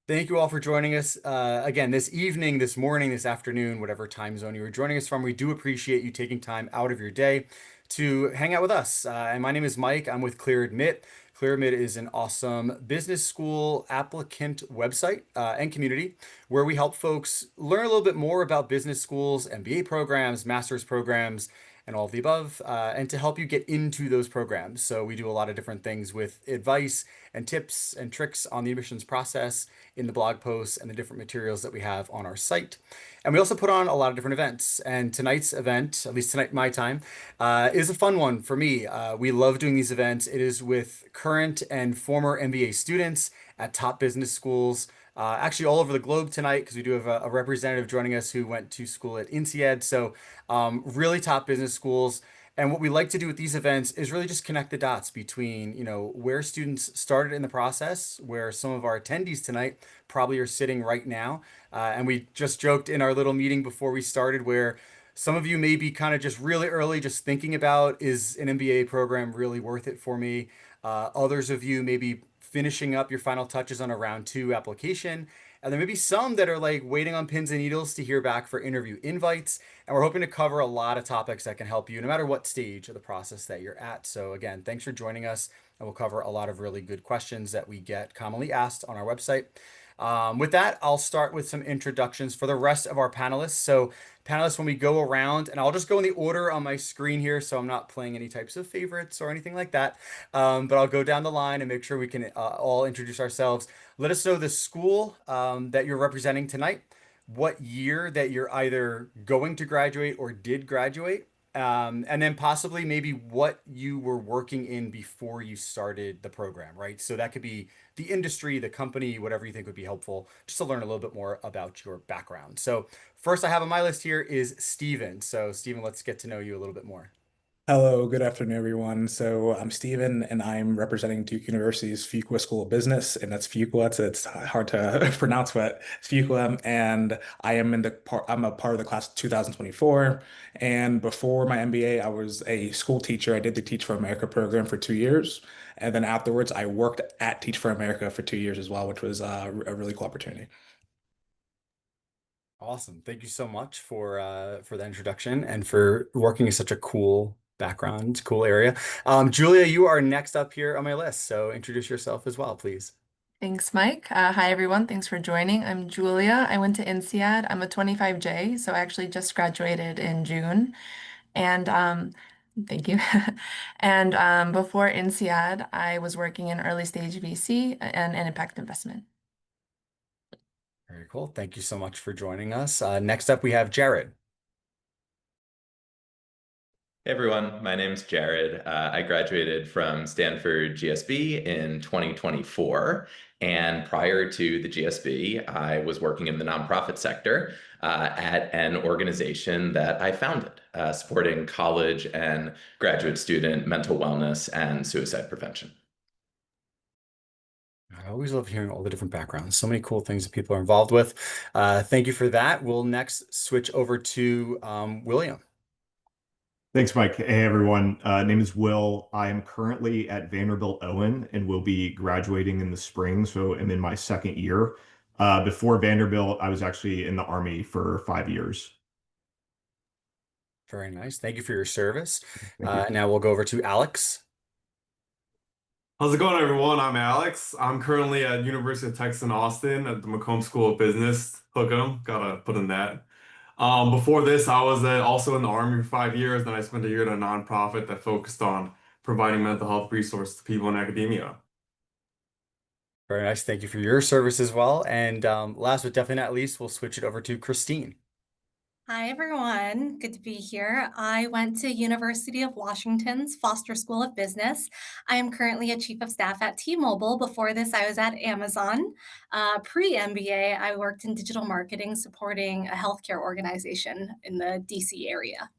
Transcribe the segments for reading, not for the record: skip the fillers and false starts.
Thank you all for joining us again this evening, this morning, this afternoon, whatever time zone you were joining us from. We do appreciate you taking time out of your day to hang out with us. And my name is Mike. I'm with Clear Admit. Clear Admit is an awesome business school applicant website and community where we help folks learn a little bit more about business schools, MBA programs, master's programs, and all of the above, and to help you get into those programs. So we do a lot of different things with advice and tips and tricks on the admissions process in the blog posts and the different materials that we have on our site. And we also put on a lot of different events. And tonight's event, at least tonight, my time, is a fun one for me. We love doing these events. It is with current and former MBA students at top business schools. Actually, all over the globe tonight, because we do have a representative joining us who went to school at INSEAD. So, really top business schools. And what we like to do with these events is really just connect the dots between, where students started in the process, where some of our attendees tonight probably are sitting right now. And we just joked in our little meeting before we started where some of you may be kind of just really early, just thinking about, is an MBA program really worth it for me? Others of you may be finishing up your final touches on a round two application. And there may be some that are like waiting on pins and needles to hear back for interview invites. And we're hoping to cover a lot of topics that can help you no matter what stage of the process that you're at. So again, thanks for joining us. And we'll cover a lot of really good questions that we get commonly asked on our website. With that, I'll start with some introductions for the rest of our panelists. So panelists, when we go around, and I'll just go in the order on my screen here, so I'm not playing any types of favorites or anything like that. But I'll go down the line and make sure we can all introduce ourselves. Let us know the school that you're representing tonight, what year that you're either going to graduate or did graduate, and then possibly maybe what you were working in before you started the program, right? So that could be the industry, the company, whatever you think would be helpful, just to learn a little bit more about your background. So first I have on my list here is Steven. So Steven, let's get to know you a little bit more. Hello, good afternoon, everyone. So I'm Steven, and I'm representing Duke University's Fuqua School of Business, and that's Fuqua. It's hard to pronounce, but it's Fuqua. And I am in the part. I'm a part of the class of 2024. And before my MBA, I was a school teacher. I did the Teach for America program for 2 years, and then afterwards, I worked at Teach for America for 2 years as well, which was a really cool opportunity. Awesome. Thank you so much for the introduction and for working in such a cool background, cool area. Julia, you are next up here on my list, so introduce yourself as well, please. Thanks, Mike. Hi, everyone. Thanks for joining. I'm Julia. I went to INSEAD. I'm a 25J, so I actually just graduated in June. And thank you. And before INSEAD, I was working in early stage VC and impact investment. Very cool. Thank you so much for joining us. Next up, we have Jared. Hey everyone, my name's Jared. I graduated from Stanford GSB in 2024. And prior to the GSB, I was working in the nonprofit sector at an organization that I founded, supporting college and graduate student mental wellness and suicide prevention. I always love hearing all the different backgrounds. So many cool things that people are involved with. Thank you for that. We'll next switch over to William. Thanks, Mike. Hey, everyone. Name is Will. I am currently at Vanderbilt Owen and will be graduating in the spring, so I'm in my second year. Before Vanderbilt, I was actually in the Army for 5 years. Very nice. Thank you for your service. Thank you. Now we'll go over to Alex. How's it going, everyone? I'm Alex. I'm currently at University of Texas in Austin at the McCombs School of Business. Hook 'em, gotta put in that. Before this, I was also in the Army for 5 years. Then I spent a year at a nonprofit that focused on providing mental health resources to people in academia. Very nice. Thank you for your service as well. And last but definitely not least, we'll switch it over to Christine. Hi, everyone. Good to be here. I went to University of Washington's Foster School of Business. I am currently a chief of staff at T-Mobile. Before this, I was at Amazon. Pre-MBA, I worked in digital marketing supporting a healthcare organization in the DC area.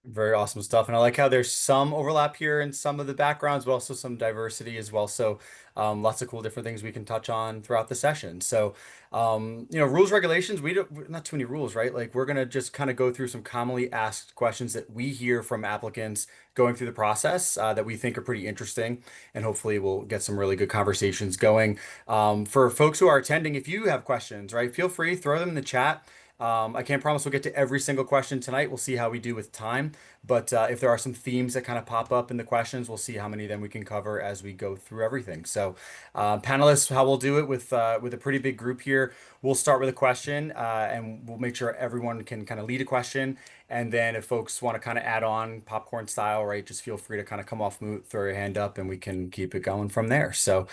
Very awesome stuff. And I like how there's some overlap here in some of the backgrounds, but also some diversity as well. So lots of cool different things we can touch on throughout the session. So, rules, regulations, we don't, not too many rules, right? Like we're going to just kind of go through some commonly asked questions that we hear from applicants going through the process that we think are pretty interesting. And hopefully we'll get some really good conversations going. For folks who are attending, if you have questions, right, feel free, throw them in the chat. I can't promise we'll get to every single question tonight. We'll see how we do with time. But if there are some themes that kind of pop up in the questions, we'll see how many of them we can cover as we go through everything. So, panelists, how we'll do it with a pretty big group here. We'll start with a question, and we'll make sure everyone can kind of lead a question. And then if folks want to kind of add on popcorn style, right, just feel free to kind of come off mute, throw your hand up, and we can keep it going from there. So,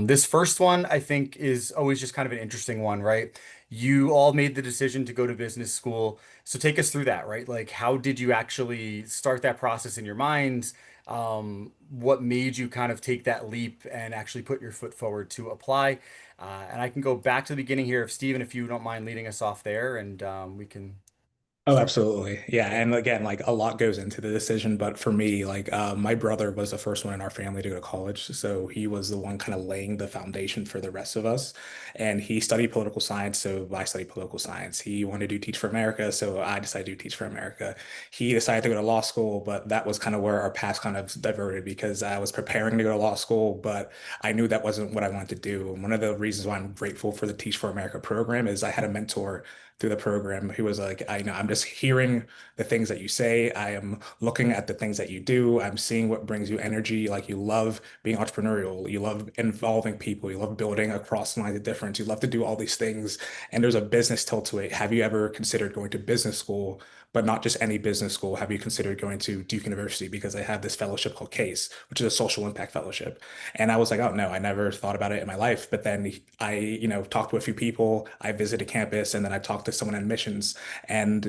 this first one I think is always just kind of an interesting one, right? You all made the decision to go to business school. So take us through that, right? Like, how did you actually start that process in your minds? What made you kind of take that leap and actually put your foot forward to apply? And I can go back to the beginning here, if Stephen, if you don't mind leading us off there, and we can Oh, start. absolutely. Yeah. Yeah. And again, like a lot goes into the decision, but for me, like my brother was the first one in our family to go to college. So he was the one kind of laying the foundation for the rest of us. And he studied political science. So I studied political science. He wanted to do Teach for America. So I decided to do Teach for America. He decided to go to law school, but that was kind of where our paths kind of diverted because I was preparing to go to law school, but I knew that wasn't what I wanted to do. And one of the reasons why I'm grateful for the Teach for America program is I had a mentor through the program who was like, I know I'm just hearing the things that you say. I am looking at the things that you do. I'm seeing what brings you energy. Like you love being entrepreneurial. You love involving people. You love building across lines of difference. You love to do all these things. And there's a business tilt to it. Have you ever considered going to business school, but not just any business school? Have you considered going to Duke University? Because I have this fellowship called CASE, which is a social impact fellowship. And I was like, oh no, I never thought about it in my life. But then talked to a few people. I visited campus and then I talked to someone in admissions and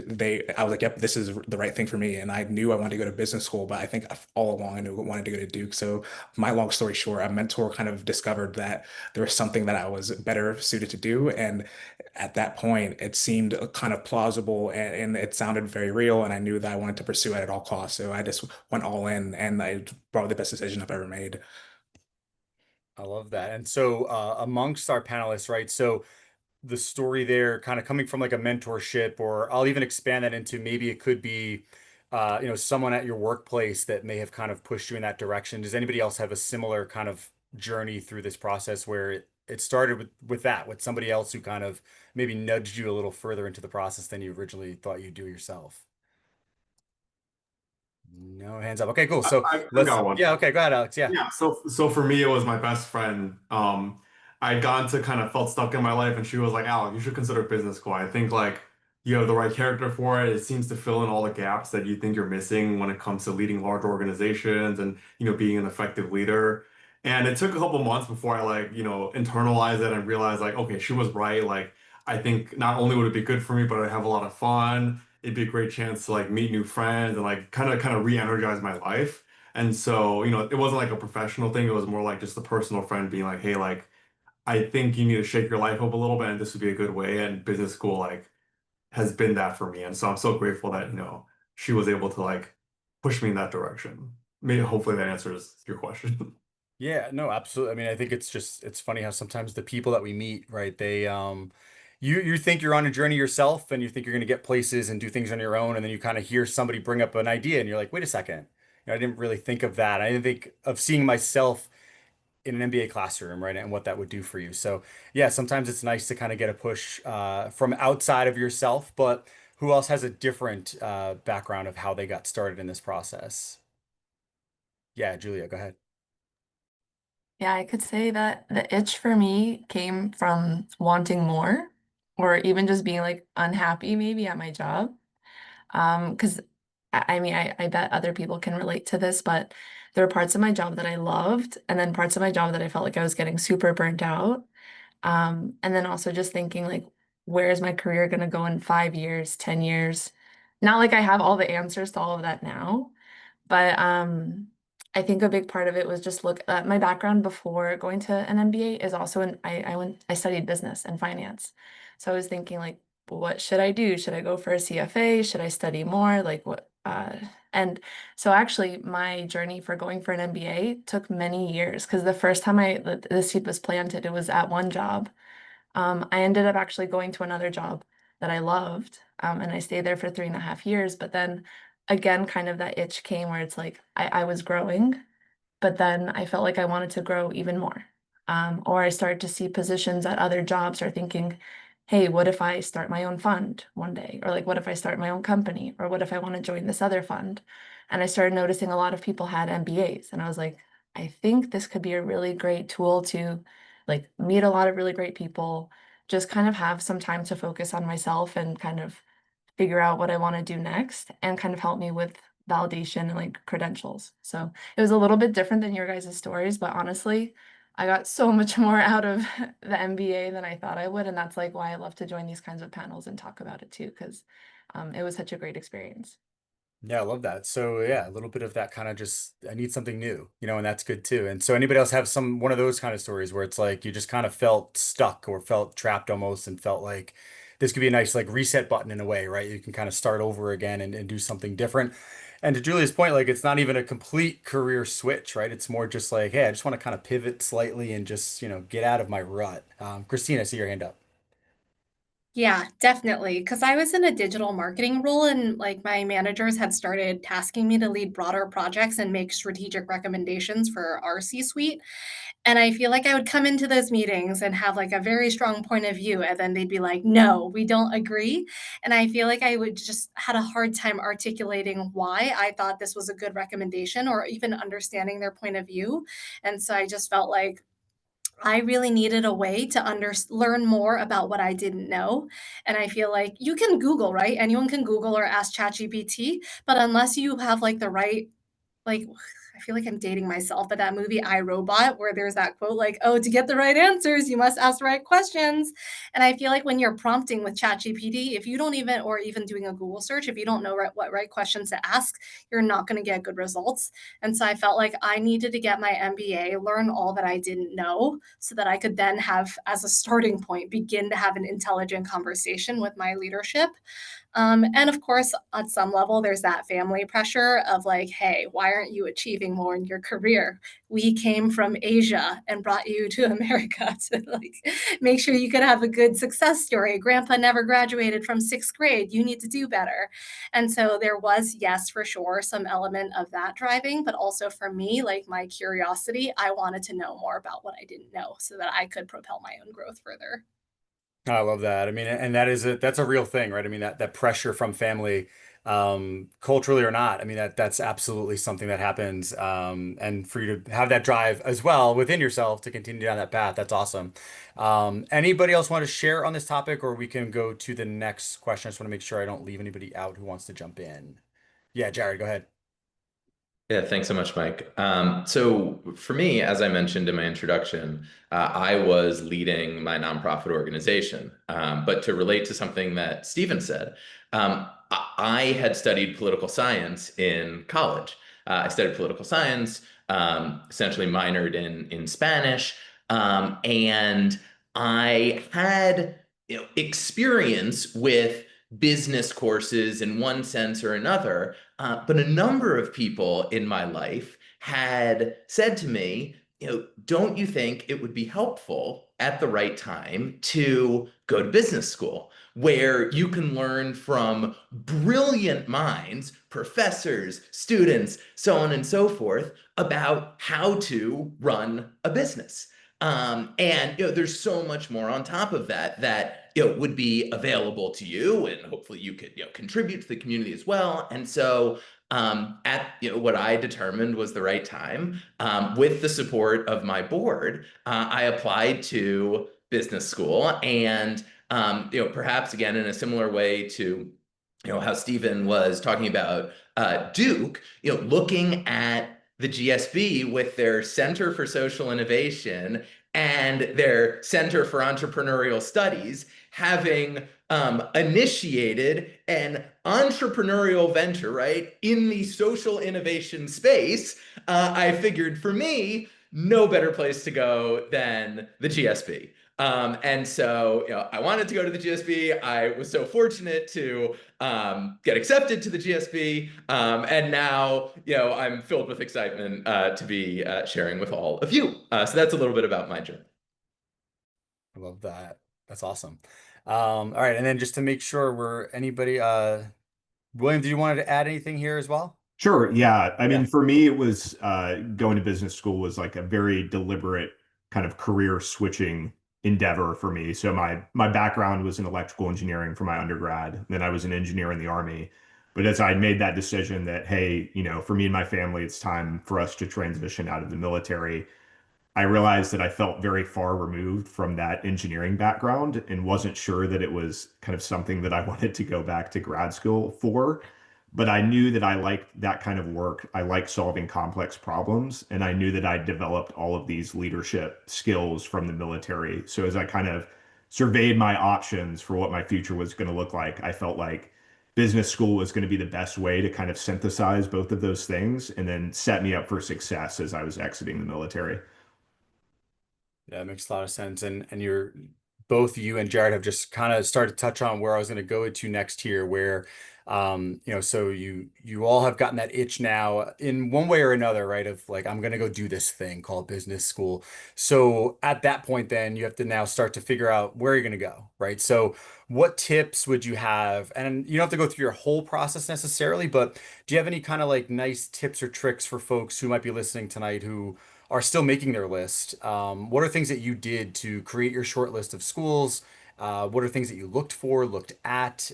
I was like, yep, this is the right thing for me. And I knew I wanted to go to business school, but I think all along I knew I wanted to go to Duke. So my long story short, a mentor kind of discovered that there was something that I was better suited to do. And at that point, it seemed kind of plausible and it sounded very real. And I knew that I wanted to pursue it at all costs. So I just went all in and I probably the best decision I've ever made. I love that. And so, amongst our panelists, right? So, the story there kind of coming from like a mentorship, or I'll even expand that into maybe it could be, someone at your workplace that may have kind of pushed you in that direction. Does anybody else have a similar kind of journey through this process where it started with somebody else who kind of maybe nudged you a little further into the process than you originally thought you'd do yourself? No hands up. Okay, cool. So I've got one. yeah, okay, go ahead, Alex. Yeah. Yeah, so for me, it was my best friend. I'd gone to kind of felt stuck in my life, and she was like, "Alec, you should consider business school. I think like you have the right character for it. It seems to fill in all the gaps that you think you're missing when it comes to leading large organizations and being an effective leader." And it took a couple months before I like internalized it and realized like, okay, she was right. Like I think not only would it be good for me, but I'd have a lot of fun. It'd be a great chance to like meet new friends and like kind of re-energize my life. And so, it wasn't like a professional thing. It was more like just a personal friend being like, hey, like, I think you need to shake your life up a little bit, and this would be a good way. And business school, like, has been that for me. And so I'm so grateful that, she was able to like push me in that direction. Maybe hopefully that answers your question. Yeah, no, absolutely. I mean, I think it's funny how sometimes the people that we meet, right, they you think you're on a journey yourself and you think you're gonna get places and do things on your own, and then you kind of hear somebody bring up an idea and you're like, wait a second. I didn't really think of that. I didn't think of seeing myself in an MBA classroom, right, and what that would do for you. So yeah, sometimes it's nice to kind of get a push from outside of yourself, but who else has a different background of how they got started in this process? Yeah, Julia, go ahead. Yeah, I could say that the itch for me came from wanting more or even just being like unhappy maybe at my job. Because I mean, I bet other people can relate to this, but there were parts of my job that I loved, and then parts of my job that I felt like I was getting super burnt out. And then also just thinking like, where is my career going to go in 5 years, 10 years? Not like I have all the answers to all of that now, but I think a big part of it was just look at my background before going to an MBA is also I studied business and finance. So I was thinking like, what should I do? Should I go for a CFA? Should I study more? Like Uh, and so actually my journey for going for an MBA took many years because the first time the seed was planted, it was at one job. I ended up actually going to another job that I loved, and I stayed there for 3.5 years. But then again, kind of that itch came where it's like I was growing, but then I felt like I wanted to grow even more. Or I started to see positions at other jobs or thinking, hey, what if I start my own fund one day? Or like, what if I start my own company? Or what if I want to join this other fund? And I started noticing a lot of people had MBAs. And I was like, I think this could be a really great tool to like meet a lot of really great people, just kind of have some time to focus on myself and kind of figure out what I want to do next and kind of help me with validation and like credentials. So it was a little bit different than your guys' stories, but honestly, I got so much more out of the MBA than I thought I would. And that's like why I love to join these kinds of panels and talk about it too, because it was such a great experience. Yeah, I love that. So yeah, a little bit of that kind of just, I need something new, and that's good too. And so anybody else have one of those kind of stories where it's like you just kind of felt stuck or felt trapped almost and felt like this could be a nice like reset button in a way, right? You can kind of start over again and do something different. And to Julia's point, like it's not even a complete career switch, right? It's more just like, hey, I just want to kind of pivot slightly and just, get out of my rut. Christina, I see your hand up. Yeah, definitely. Because I was in a digital marketing role, and like my managers had started tasking me to lead broader projects and make strategic recommendations for our C suite. And I feel like I would come into those meetings and have like a very strong point of view, and then they'd be like, no, we don't agree. And I feel like I would just had a hard time articulating why I thought this was a good recommendation or even understanding their point of view. And so I just felt like I really needed a way to learn more about what I didn't know. And I feel like you can Google, right? Anyone can Google or ask ChatGPT, but unless you have like the right like, I feel like I'm dating myself, but that movie I, Robot, where there's that quote like, "Oh, to get the right answers, you must ask the right questions." And I feel like when you're prompting with ChatGPT, if you don't even or even doing a Google search, if you don't know what right questions to ask, you're not gonna get good results. And so I felt like I needed to get my MBA, learn all that I didn't know, so that I could then have, as a starting point, begin to have an intelligent conversation with my leadership. And of course, at some level, there's that family pressure of like, hey, why aren't you achieving more in your career? We came from Asia and brought you to America to like make sure you could have a good success story. Grandpa never graduated from sixth grade. You need to do better. And so there was, yes, for sure, some element of that driving, but also for me, like my curiosity, I wanted to know more about what I didn't know so that I could propel my own growth further. I love that. I mean, and that's a real thing, right? I mean, that pressure from family, culturally or not, I mean, that's absolutely something that happens. And for you to have that drive as well within yourself to continue down that path, that's awesome. Anybody else want to share on this topic, or we can go to the next question? I just want to make sure I don't leave anybody out who wants to jump in. Yeah, Jared, go ahead. Yeah, thanks so much, Mike. So for me, as I mentioned in my introduction, I was leading my nonprofit organization. But to relate to something that Stephen said, I had studied political science in college. I studied political science, essentially minored in Spanish, and I had experience with business courses in one sense or another. But a number of people in my life had said to me, don't you think it would be helpful at the right time to go to business school where you can learn from brilliant minds, professors, students, so on and so forth, about how to run a business? And there's so much more on top of that would be available to you, and hopefully you could contribute to the community as well. And so at what I determined was the right time, with the support of my board, I applied to business school, and perhaps again in a similar way to how Stephen was talking about Duke, looking at the GSB with their Center for Social Innovation and their Center for Entrepreneurial Studies having initiated an entrepreneurial venture, right, in the social innovation space. I figured for me, no better place to go than the GSB. And so, I wanted to go to the GSB. I was so fortunate to get accepted to the GSB. And now, I'm filled with excitement to be sharing with all of you. So that's a little bit about my journey. I love that. That's awesome. All right, and then just to make sure William, do you want to add anything here as well? Sure. Yeah. I Yeah. mean, for me, it was going to business school was like a very deliberate kind of career switching endeavor for me. So my background was in electrical engineering for my undergrad. Then I was an engineer in the Army. But as I made that decision that, hey, for me and my family, it's time for us to transition out of the military, I realized that I felt very far removed from that engineering background and wasn't sure that it was kind of something that I wanted to go back to grad school for. But I knew that I liked that kind of work. I like solving complex problems, and I knew that I developed all of these leadership skills from the military. So as I kind of surveyed my options for what my future was going to look like, I felt like business school was going to be the best way to kind of synthesize both of those things and then set me up for success as I was exiting the military. Yeah, it makes a lot of sense. And both you and Jared have just kind of started to touch on where I was going to go to next here, where so you all have gotten that itch now in one way or another, right? Of like, I'm going to go do this thing called business school. So at that point, then you have to now start to figure out where you're going to go, right? So what tips would you have? And you don't have to go through your whole process necessarily, but do you have any kind of like nice tips or tricks for folks who might be listening tonight who are still making their list? What are things that you did to create your short list of schools? What are things that you looked at,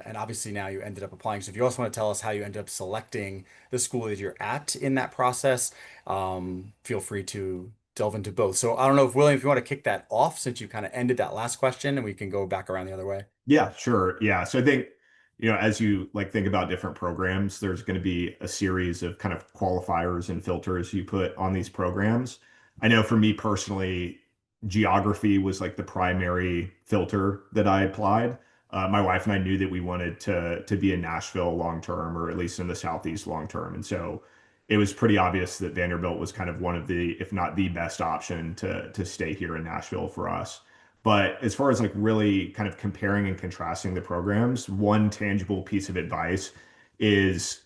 and obviously now you ended up applying. So if you also want to tell us how you ended up selecting the school that you're at in that process, feel free to delve into both. So I don't know if William, if you want to kick that off since you kind of ended that last question, and we can go back around the other way. Yeah, sure. Yeah. So I think, as you like think about different programs, there's going to be a series of kind of qualifiers and filters you put on these programs. I know for me personally, geography was like the primary filter that I applied. My wife and I knew that we wanted to be in Nashville long term, or at least in the Southeast long term. And so it was pretty obvious that Vanderbilt was kind of one of the, if not the best option to stay here in Nashville for us. But as far as like really kind of comparing and contrasting the programs, one tangible piece of advice is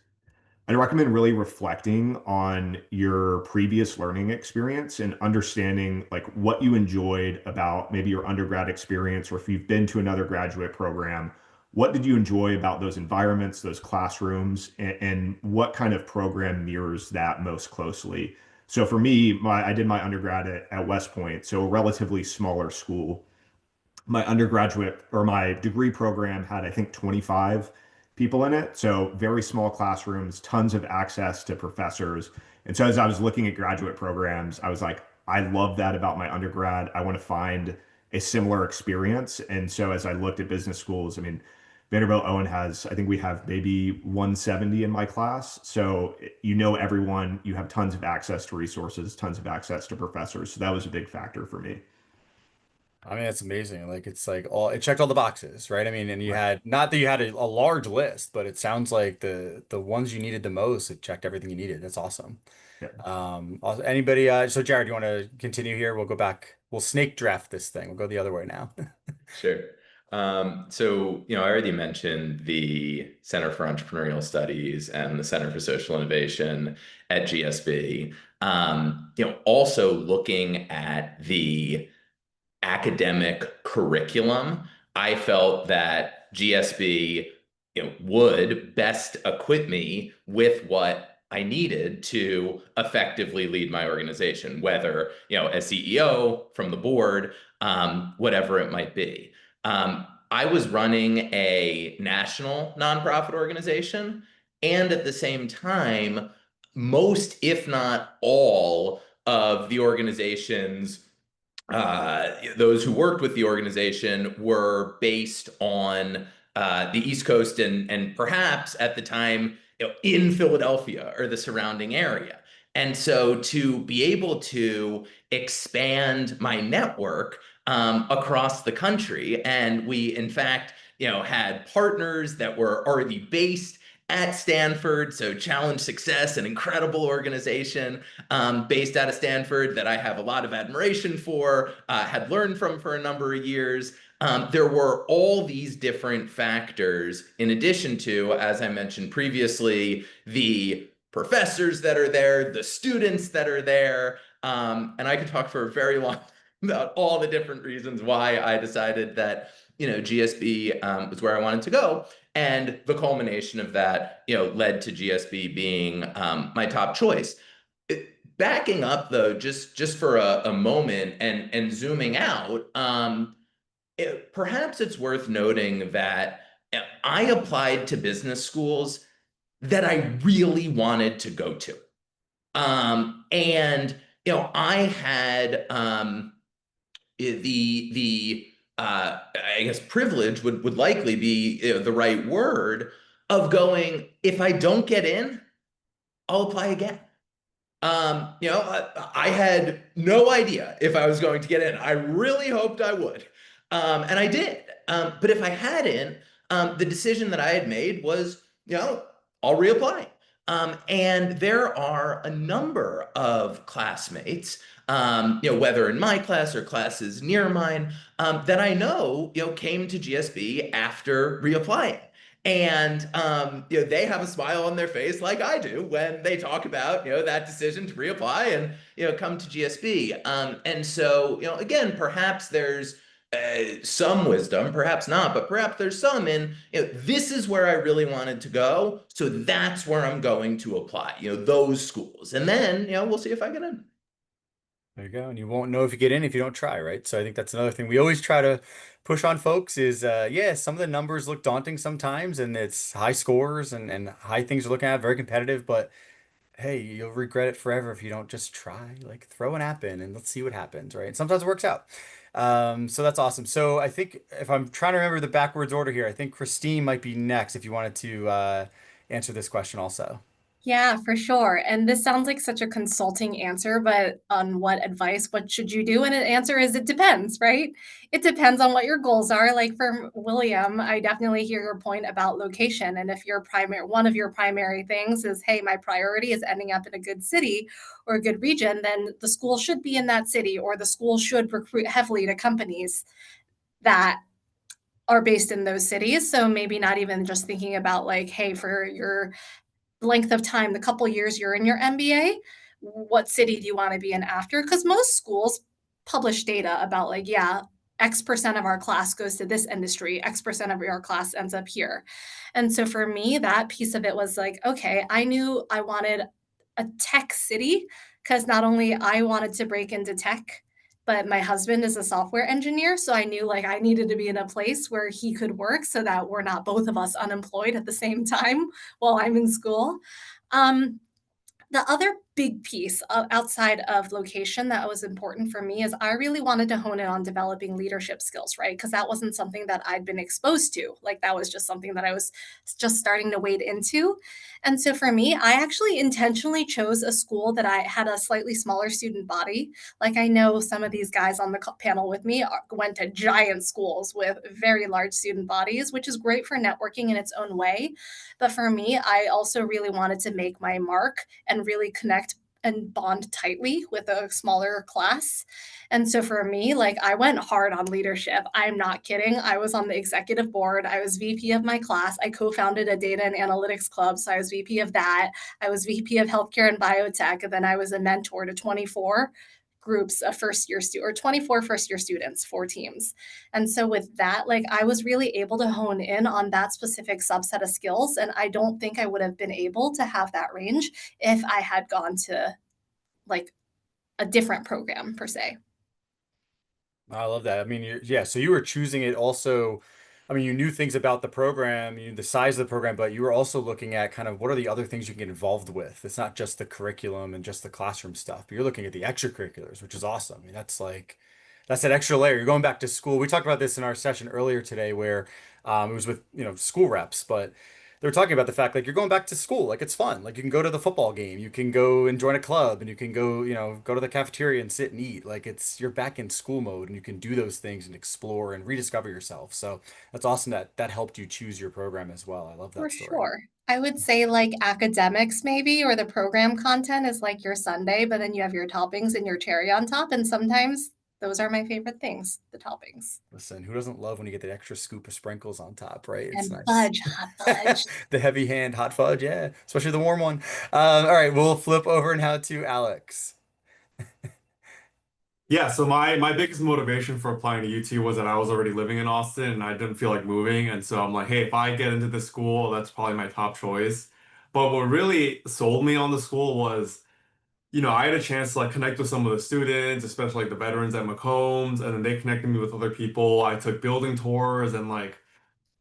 I'd recommend really reflecting on your previous learning experience and understanding like what you enjoyed about maybe your undergrad experience, or if you've been to another graduate program, what did you enjoy about those environments, those classrooms, and what kind of program mirrors that most closely? So for me, I did my undergrad at West Point, so a relatively smaller school. My undergraduate or my degree program had, I think, 25 people in it. So very small classrooms, tons of access to professors. And so as I was looking at graduate programs, I was like, I love that about my undergrad. I want to find a similar experience. And so as I looked at business schools, I mean, Vanderbilt Owen has, I think we have maybe 170 in my class. So everyone, you have tons of access to resources, tons of access to professors. So that was a big factor for me. I mean, that's amazing. Like it's like it checked all the boxes, right? I mean, and you Right. had not that you had a large list, but it sounds like the ones you needed the most, it checked everything you needed. That's awesome. Yeah. Anybody, so Jared, you want to continue here? We'll go back. We'll snake draft this thing. We'll go the other way now. Sure. So, I already mentioned the Center for Entrepreneurial Studies and the Center for Social Innovation at GSB. Also looking at the academic curriculum, I felt that GSB, would best equip me with what I needed to effectively lead my organization, whether, as CEO from the board, whatever it might be. I was running a national nonprofit organization, and at the same time, most, if not all, of the organization's those who worked with the organization were based on the East Coast and perhaps at the time, in Philadelphia or the surrounding area. And so to be able to expand my network across the country, and we in fact, had partners that were already based at Stanford. So Challenge Success, an incredible organization based out of Stanford that I have a lot of admiration for, had learned from for a number of years. There were all these different factors, in addition to, as I mentioned previously, the professors that are there, the students that are there. And I could talk for a very long about all the different reasons why I decided that, GSB was where I wanted to go. And the culmination of that, led to GSB being my top choice. Backing up though, just for a moment and zooming out, perhaps it's worth noting that I applied to business schools that I really wanted to go to. And I had the I guess privilege would likely be the right word of going, if I don't get in, I'll apply again. I had no idea if I was going to get in. I really hoped I would. And I did. But if I hadn't, the decision that I had made was, I'll reapply. And there are a number of classmates, whether in my class or classes near mine, that I know, came to GSB after reapplying. And they have a smile on their face like I do when they talk about that decision to reapply and come to GSB. And so again, perhaps there's some wisdom, perhaps not, but perhaps there's some in this is where I really wanted to go, so that's where I'm going to apply. Those schools, and then we'll see if I get in. There you go. And you won't know if you get in if you don't try, right? So I think that's another thing we always try to push on folks is, yeah, some of the numbers look daunting sometimes and it's high scores and high things you're looking at, very competitive, but hey, you'll regret it forever if you don't just try. Like throw an app in and let's see what happens, right? And sometimes it works out. So that's awesome. So I think if I'm trying to remember the backwards order here, I think Christine might be next if you wanted to answer this question also. Yeah, for sure. And this sounds like such a consulting answer, but on what advice, what should you do? And the answer is it depends, right? It depends on what your goals are. Like for William, I definitely hear your point about location. And if your primary one of your primary things is, hey, my priority is ending up in a good city or a good region, then the school should be in that city, or the school should recruit heavily to companies that are based in those cities. So maybe not even just thinking about like, hey, for your length of time, the couple years you're in your MBA, what city do you want to be in after? Because most schools publish data about like, yeah, X% of our class goes to this industry, X% of our class ends up here. And so for me, that piece of it was like, okay, I knew I wanted a tech city because not only I wanted to break into tech, but my husband is a software engineer. So I knew like I needed to be in a place where he could work so that we're not both of us unemployed at the same time while I'm in school. Um, the other big piece outside of location that was important for me is I really wanted to hone in on developing leadership skills, right? Because that wasn't something that I'd been exposed to. Like that was just something that I was just starting to wade into. And so for me, I actually intentionally chose a school that I had a slightly smaller student body. Like I know some of these guys on the panel with me went to giant schools with very large student bodies, which is great for networking in its own way. But for me, I also really wanted to make my mark and really connect and bond tightly with a smaller class. And so for me, like I went hard on leadership. I'm not kidding. I was on the executive board. I was VP of my class. I co-founded a data and analytics club. So I was VP of that. I was VP of healthcare and biotech. And then I was a mentor to 24 groups of first year or 24 first year students, 4 teams. And so with that, like I was really able to hone in on that specific subset of skills. And I don't think I would have been able to have that range if I had gone to like a different program per se. I love that. I mean, yeah, so you were choosing it also. I mean, you knew things about the program, you knew the size of the program, but you were also looking at kind of what are the other things you can get involved with. It's not just the curriculum and just the classroom stuff, but you're looking at the extracurriculars, which is awesome. I mean, that's that extra layer. You're going back to school. We talked about this in our session earlier today where it was with, school reps, but they were talking about the fact like you're going back to school, like it's fun. Like you can go to the football game, you can go and join a club, and you can go, go to the cafeteria and sit and eat. Like you're back in school mode and you can do those things and explore and rediscover yourself. So that's awesome that that helped you choose your program as well. I love For that story. sure. I would say like academics maybe, or the program content is like your sundae, but then you have your toppings and your cherry on top. And sometimes those are my favorite things, the toppings. Listen, who doesn't love when you get the extra scoop of sprinkles on top, right? It's And nice. fudge, hot fudge. The heavy hand hot fudge, yeah, especially the warm one. All right, we'll flip over now to Alex. Yeah, so my biggest motivation for applying to UT was that I was already living in Austin and I didn't feel like moving. And so I'm like, hey, if I get into this school, that's probably my top choice. But what really sold me on the school was, I had a chance to like connect with some of the students, especially like the veterans at McCombs, and then they connected me with other people. I took building tours and like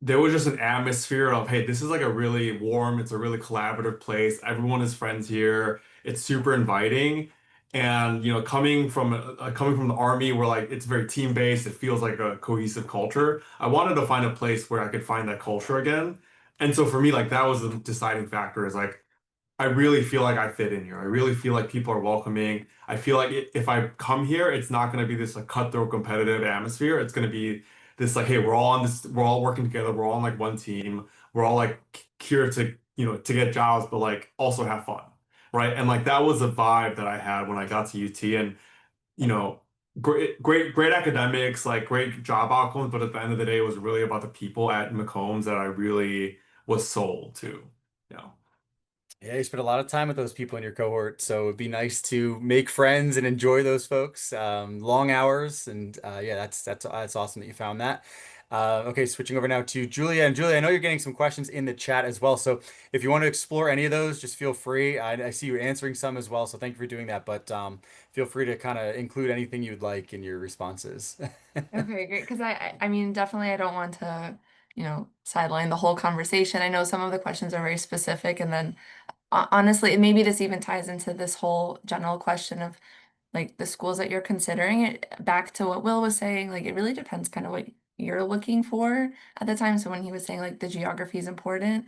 there was just an atmosphere of, hey, this is like a really warm, it's a really collaborative place. Everyone is friends here. It's super inviting. And coming from the army where like it's very team based, it feels like a cohesive culture. I wanted to find a place where I could find that culture again. And so for me, like that was the deciding factor is like I really feel like I fit in here. I really feel like people are welcoming. I feel like if I come here, it's not going to be this like cutthroat competitive atmosphere. It's going to be this like, hey, we're all working together. We're all on like one team. We're all like here to, to get jobs, but like also have fun. Right. And like that was the vibe that I had when I got to UT and, you know, great academics, like great job outcomes. But at the end of the day, it was really about the people at McCombs that I really was sold to, you know. Yeah, you spent a lot of time with those people in your cohort, so it'd be nice to make friends and enjoy those folks. Long hours, and yeah, that's awesome that you found that. Okay, switching over now to Julia. And Julia, I know you're getting some questions in the chat as well, so if you want to explore any of those, just feel free. I see you answering some as well, so thank you for doing that. But feel free to kind of include anything you'd like in your responses. Okay, great. Because I mean, definitely, I don't want to, sideline the whole conversation. I know some of the questions are very specific, and then honestly, and maybe this even ties into this whole general question of like the schools that you're considering. It back to what Will was saying, like it really depends kind of what you're looking for at the time. So when he was saying like the geography is important,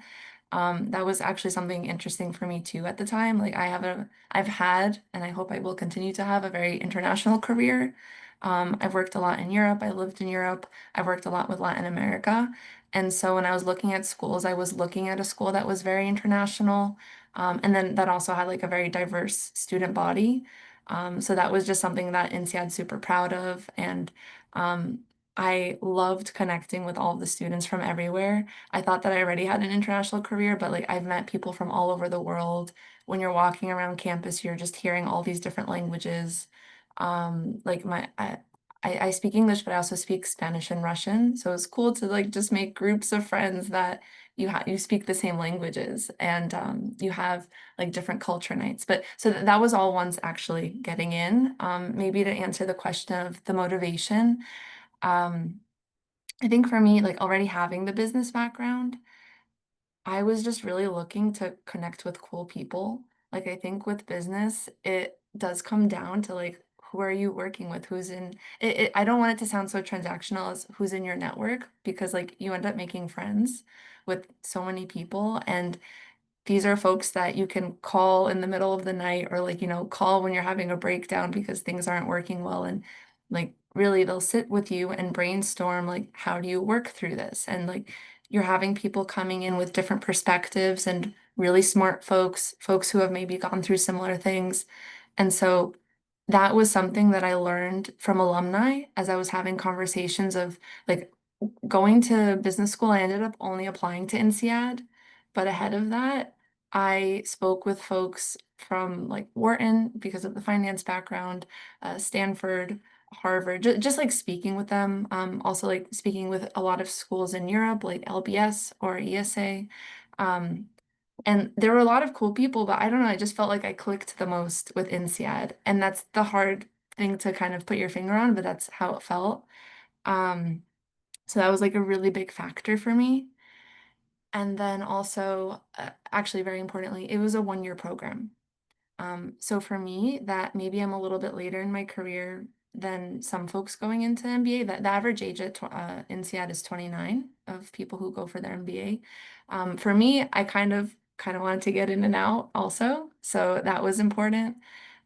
that was actually something interesting for me too at the time. Like I've had, and I hope I will continue to have a very international career. I've worked a lot in Europe. I lived in Europe. I've worked a lot with Latin America. And so when I was looking at schools, I was looking at a school that was very international. And then that also had like a very diverse student body. So that was just something that INSEAD's super proud of. And I loved connecting with all of the students from everywhere. I thought that I already had an international career, but like I've met people from all over the world. When you're walking around campus, you're just hearing all these different languages. Like I speak English, but I also speak Spanish and Russian. So it's cool to like just make groups of friends that you speak the same languages and you have like different culture nights. But so that was all once actually getting in. Maybe to answer the question of the motivation. Um, I think for me, like already having the business background, I was just really looking to connect with cool people. Like I think with business, it does come down to like who are you working with? Who's in it, I don't want it to sound so transactional as who's in your network because like you end up making friends with so many people and these are folks that you can call in the middle of the night or like, call when you're having a breakdown because things aren't working well. And like, really, they'll sit with you and brainstorm, like, how do you work through this? And like, you're having people coming in with different perspectives and really smart folks who have maybe gone through similar things. And so that was something that I learned from alumni as I was having conversations of like, going to business school, I ended up only applying to INSEAD, but ahead of that, I spoke with folks from like Wharton because of the finance background, Stanford, Harvard, just like speaking with them. Also like speaking with a lot of schools in Europe, like LBS or ESA. Um, and there were a lot of cool people, but I don't know, I just felt like I clicked the most with INSEAD. And that's the hard thing to kind of put your finger on, but that's how it felt. Um, so that was like a really big factor for me. And then also, actually, very importantly, it was a 1-year program. So for me, that maybe I'm a little bit later in my career than some folks going into MBA. The average age at INSEAD is 29 of people who go for their MBA. For me, I kind of wanted to get in and out also, so that was important.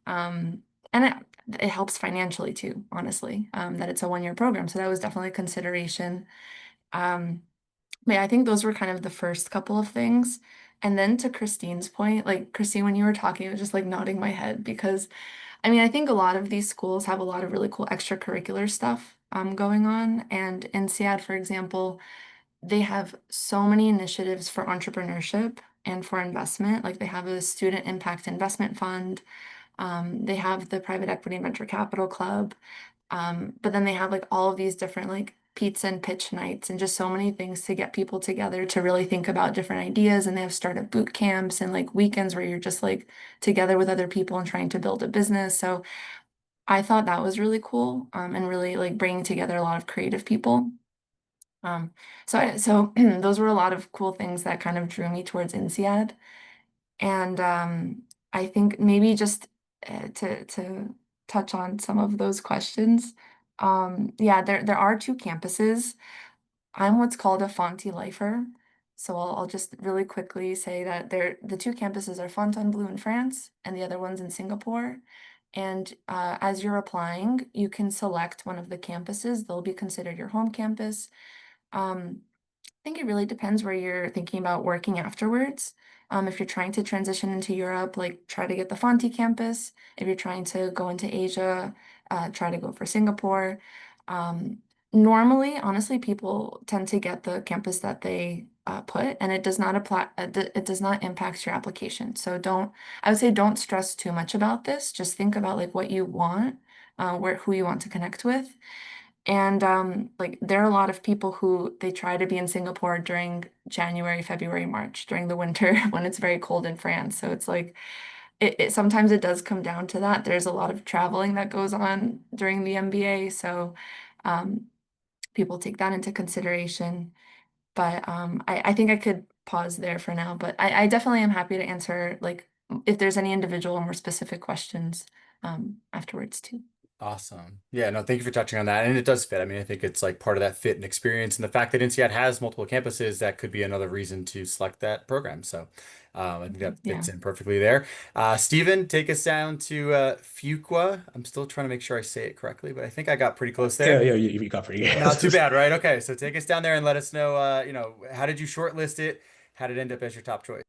And it helps financially too, honestly, that it's a 1-year program. So that was definitely a consideration. But yeah, I think those were kind of the first couple of things. And then to Christine's point, like Christine, when you were talking, I was just like nodding my head because I mean, I think a lot of these schools have a lot of really cool extracurricular stuff going on. And INSEAD, for example, they have so many initiatives for entrepreneurship and for investment. Like they have a student impact investment fund. They have the private equity and venture capital club. But then they have like all of these different like pizza and pitch nights and just so many things to get people together to really think about different ideas. And they have startup boot camps and like weekends where you're just like together with other people and trying to build a business. So I thought that was really cool, and really like bringing together a lot of creative people. Um, so those were a lot of cool things that kind of drew me towards INSEAD. And I think maybe just to touch on some of those questions. Yeah, there are 2 campuses. I'm what's called a Fonty lifer. So I'll just really quickly say that the 2 campuses are Fontainebleau in France and the other one's in Singapore. And as you're applying, you can select one of the campuses. They'll be considered your home campus. Um, I think it really depends where you're thinking about working afterwards. If you're trying to transition into Europe, like try to get the Fonty campus. If you're trying to go into Asia, try to go for Singapore. Um, Normally, honestly, people tend to get the campus that they put, and it does not apply. It does not impact your application. So I would say don't stress too much about this. Just think about like what you want, who you want to connect with. And like there are a lot of people who they try to be in Singapore during January, February, March, during the winter when it's very cold in France. So it's like it sometimes it does come down to that. There's a lot of traveling that goes on during the MBA. So um, people take that into consideration. But I think I could pause there for now. But I definitely am happy to answer like if there's any individual or more specific questions afterwards too. Awesome. Yeah, no, thank you for touching on that. And it does fit. I mean, I think it's like part of that fit and experience. And the fact that INSEAD has multiple campuses, that could be another reason to select that program. So I think that Yeah. fits in perfectly there. Stephen, take us down to Fuqua. I'm still trying to make sure I say it correctly, but I think I got pretty close Yeah, there. yeah, you got pretty Not too good. bad, right? Okay, so take us down there and let us know, how did you shortlist it? How did it end up as your top choice?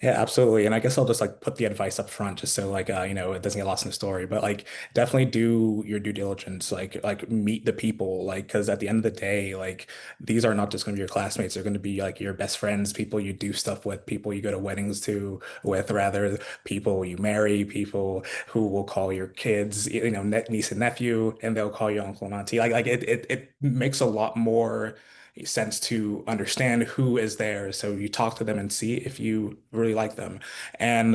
Yeah, absolutely. And I guess I'll just like put the advice up front just so like it doesn't get lost in the story. But like definitely do your due diligence, like meet the people, like because at the end of the day, like these are not just gonna be your classmates, they're gonna be like your best friends, people you do stuff with, people you go to weddings to with, rather people you marry, people who will call your kids, niece and nephew, and they'll call you uncle and auntie. Like it makes a lot more sense to understand who is there. So you talk to them and see if you really like them. And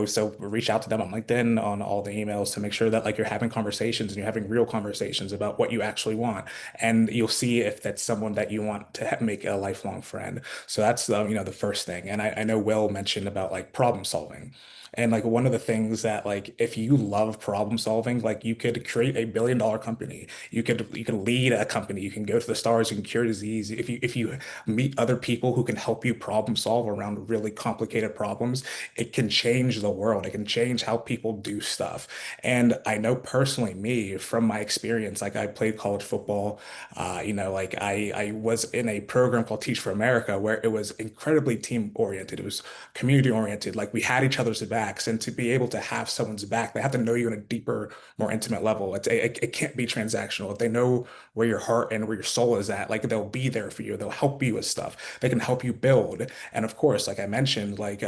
so reach out to them on LinkedIn, on all the emails to make sure that like you're having conversations and you're having real conversations about what you actually want. And you'll see if that's someone that you want to make a lifelong friend. So that's the first thing. And I know Will mentioned about like problem solving. And like one of the things that like if you love problem solving, like you could create a 1 billion-dollar company. You could lead a company. You can go to the stars. You can cure disease. If you meet other people who can help you problem solve around really complicated problems, it can change the world. It can change how people do stuff. And I know personally, me from my experience, like I played college football. Like I was in a program called Teach for America where it was incredibly team oriented. It was community oriented. Like we had each other's backs, and to be able to have someone's back, they have to know you on a deeper, more intimate level. It can't be transactional. If they know where your heart and where your soul is at, like they'll be there for you. They'll help you with stuff. They can help you build. And of course, like I mentioned, like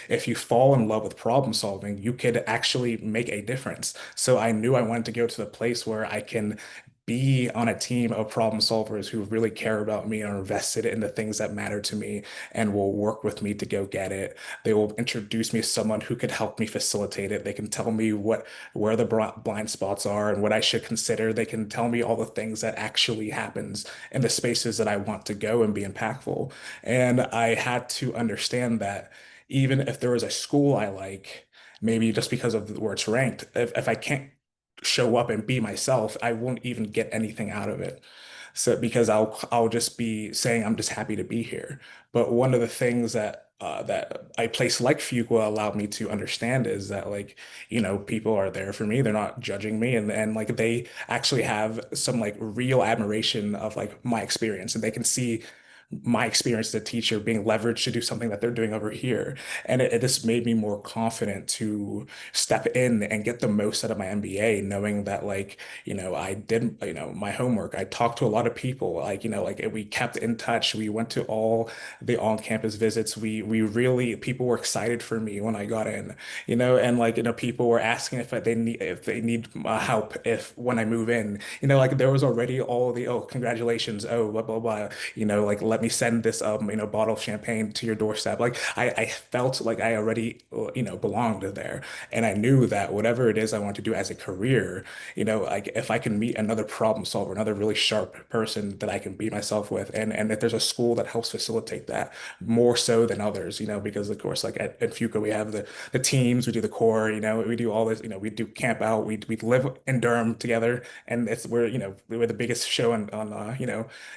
if you fall in love with problem solving, you could actually make a difference. So I knew I wanted to go to the place where I can be on a team of problem solvers who really care about me and are invested in the things that matter to me and will work with me to go get it. They will introduce me to someone who could help me facilitate it. They can tell me where the blind spots are and what I should consider. They can tell me all the things that actually happens in the spaces that I want to go and be impactful. And I had to understand that even if there was a school I like, maybe just because of where it's ranked, if I can't show up and be myself, I won't even get anything out of it. So because I'll just be saying I'm just happy to be here. But one of the things that a place like Fuqua allowed me to understand is that, like, people are there for me. They're not judging me, and like they actually have some like real admiration of like my experience, and they can see my experience as a teacher being leveraged to do something that they're doing over here. And it just made me more confident to step in and get the most out of my MBA, knowing that, like, I did, my homework. I talked to a lot of people, like, like we kept in touch. We went to all the on-campus visits. We really, people were excited for me when I got in, and like, people were asking if they need help if when I move in, like there was already all the, oh, congratulations, oh, blah, blah, blah, like let me send this bottle of champagne to your doorstep. Like I felt like I already belonged there, and I knew that whatever it is I want to do as a career, like if I can meet another problem solver, another really sharp person that I can be myself with, and if there's a school that helps facilitate that more so than others, because of course like at Fuqua we have the teams, we do the core, we do all this, we do camp out, we live in Durham together, and we're the biggest show on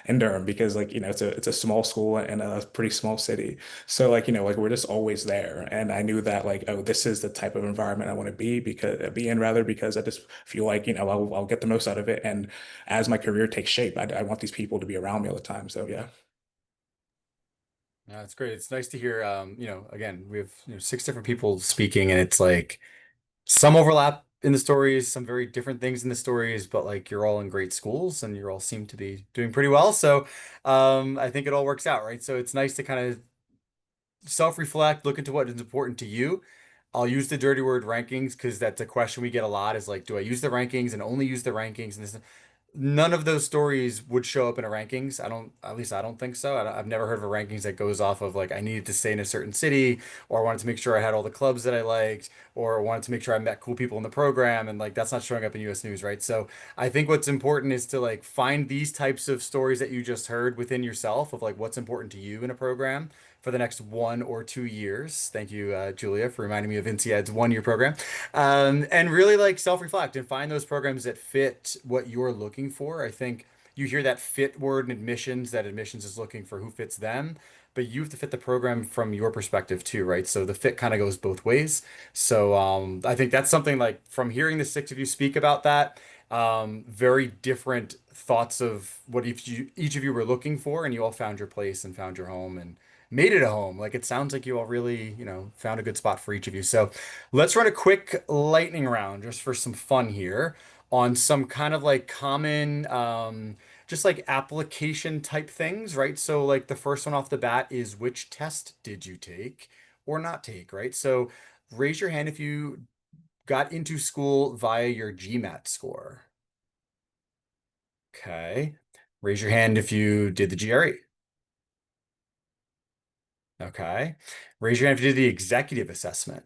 in Durham because, like, it's a small school in a pretty small city. So, like, like we're just always there. And I knew that, like, oh, this is the type of environment I want to be in, rather, because I just feel like, I'll get the most out of it. And as my career takes shape, I want these people to be around me all the time. So yeah. Yeah, it's great. It's nice to hear, again, we have, 6 different people speaking, and it's like some overlap in the stories, some very different things in the stories, but like you're all in great schools and you all seem to be doing pretty well. So I think it all works out, right? So it's nice to kind of self-reflect, look into what is important to you. I'll use the dirty word rankings because that's a question we get a lot is like, do I use the rankings and only use the rankings? And this, none of those stories would show up in a rankings. At least I don't think so. I've never heard of a rankings that goes off of like I needed to stay in a certain city, or I wanted to make sure I had all the clubs that I liked, or I wanted to make sure I met cool people in the program. And like that's not showing up in US News, right? So I think what's important is to like find these types of stories that you just heard within yourself of like what's important to you in a program for the next 1 or 2 years. Thank you, Julia, for reminding me of INSEAD's 1 year program. And really like self-reflect and find those programs that fit what you're looking for. I think you hear that fit word in admissions, that admissions is looking for who fits them, but you have to fit the program from your perspective too, right? So the fit kind of goes both ways. So I think that's something like from hearing the 6 of you speak about that, very different thoughts of what each of you were looking for, and you all found your place and found your home and made it a home. Like it sounds like you all really, found a good spot for each of you. So let's run a quick lightning round just for some fun here on some kind of like common, just like application type things, right? So like the first one off the bat is which test did you take or not take, right? So raise your hand if you got into school via your GMAT score. Okay. Raise your hand if you did the GRE. Okay. Raise your hand if you did the executive assessment.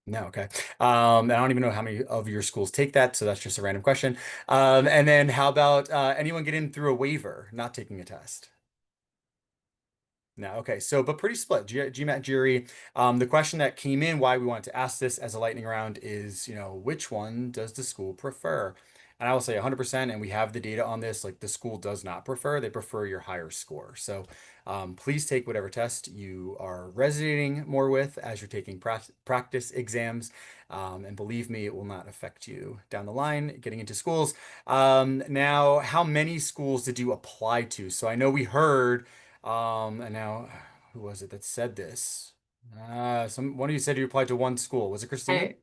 No, okay. I don't even know how many of your schools take that, so that's just a random question. And then how about anyone get in through a waiver, not taking a test? No, okay. So, but pretty split. GMAT jury. The question that came in, why we wanted to ask this as a lightning round is, which one does the school prefer? And I will say 100%, and we have the data on this, like the school does not prefer, they prefer your higher score. So please take whatever test you are resonating more with as you're taking practice exams. And believe me, it will not affect you down the line getting into schools. Now, how many schools did you apply to? So I know we heard and now who was it that said this? One of you said you applied to one school. Was it Christine?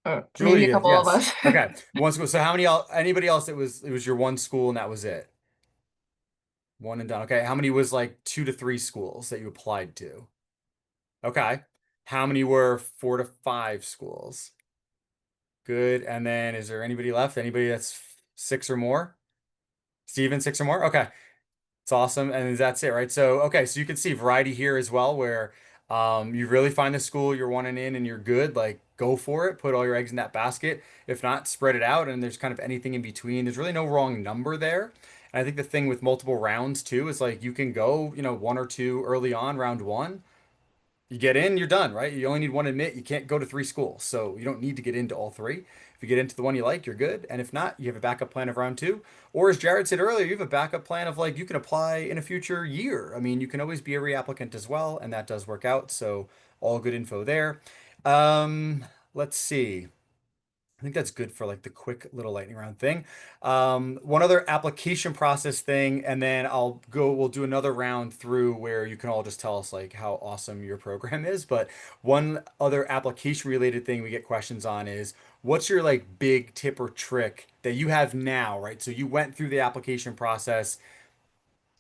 Maybe Julie a did, couple of yes. us. Okay. One school. So how many anybody else it was your one school and that was it? One and done. Okay. How many was like 2 to 3 schools that you applied to? Okay. How many were 4 to 5 schools? Good. And then is there anybody left? Anybody that's 6 or more? Steven, 6 or more? Okay. It's awesome. And that's it, right? So, okay, so you can see variety here as well, where you really find the school you're wanting in and you're good, like go for it, put all your eggs in that basket. If not, spread it out, and there's kind of anything in between. There's really no wrong number there. And I think the thing with multiple rounds too is like you can go, 1 or 2 early on, round 1, You get in, you're done, right? You only need one admit. You can't go to three schools, so you don't need to get into all three. If you get into the one you like, you're good. And if not, you have a backup plan of round two. Or as Jared said earlier, you have a backup plan of like you can apply in a future year. I mean, you can always be a reapplicant as well, and that does work out. So all good info there. Let's see. I think that's good for like the quick little lightning round thing. One other application process thing, and then we'll do another round through where you can all just tell us like how awesome your program is. But one other application related thing we get questions on is what's your like big tip or trick that you have now, right? So you went through the application process.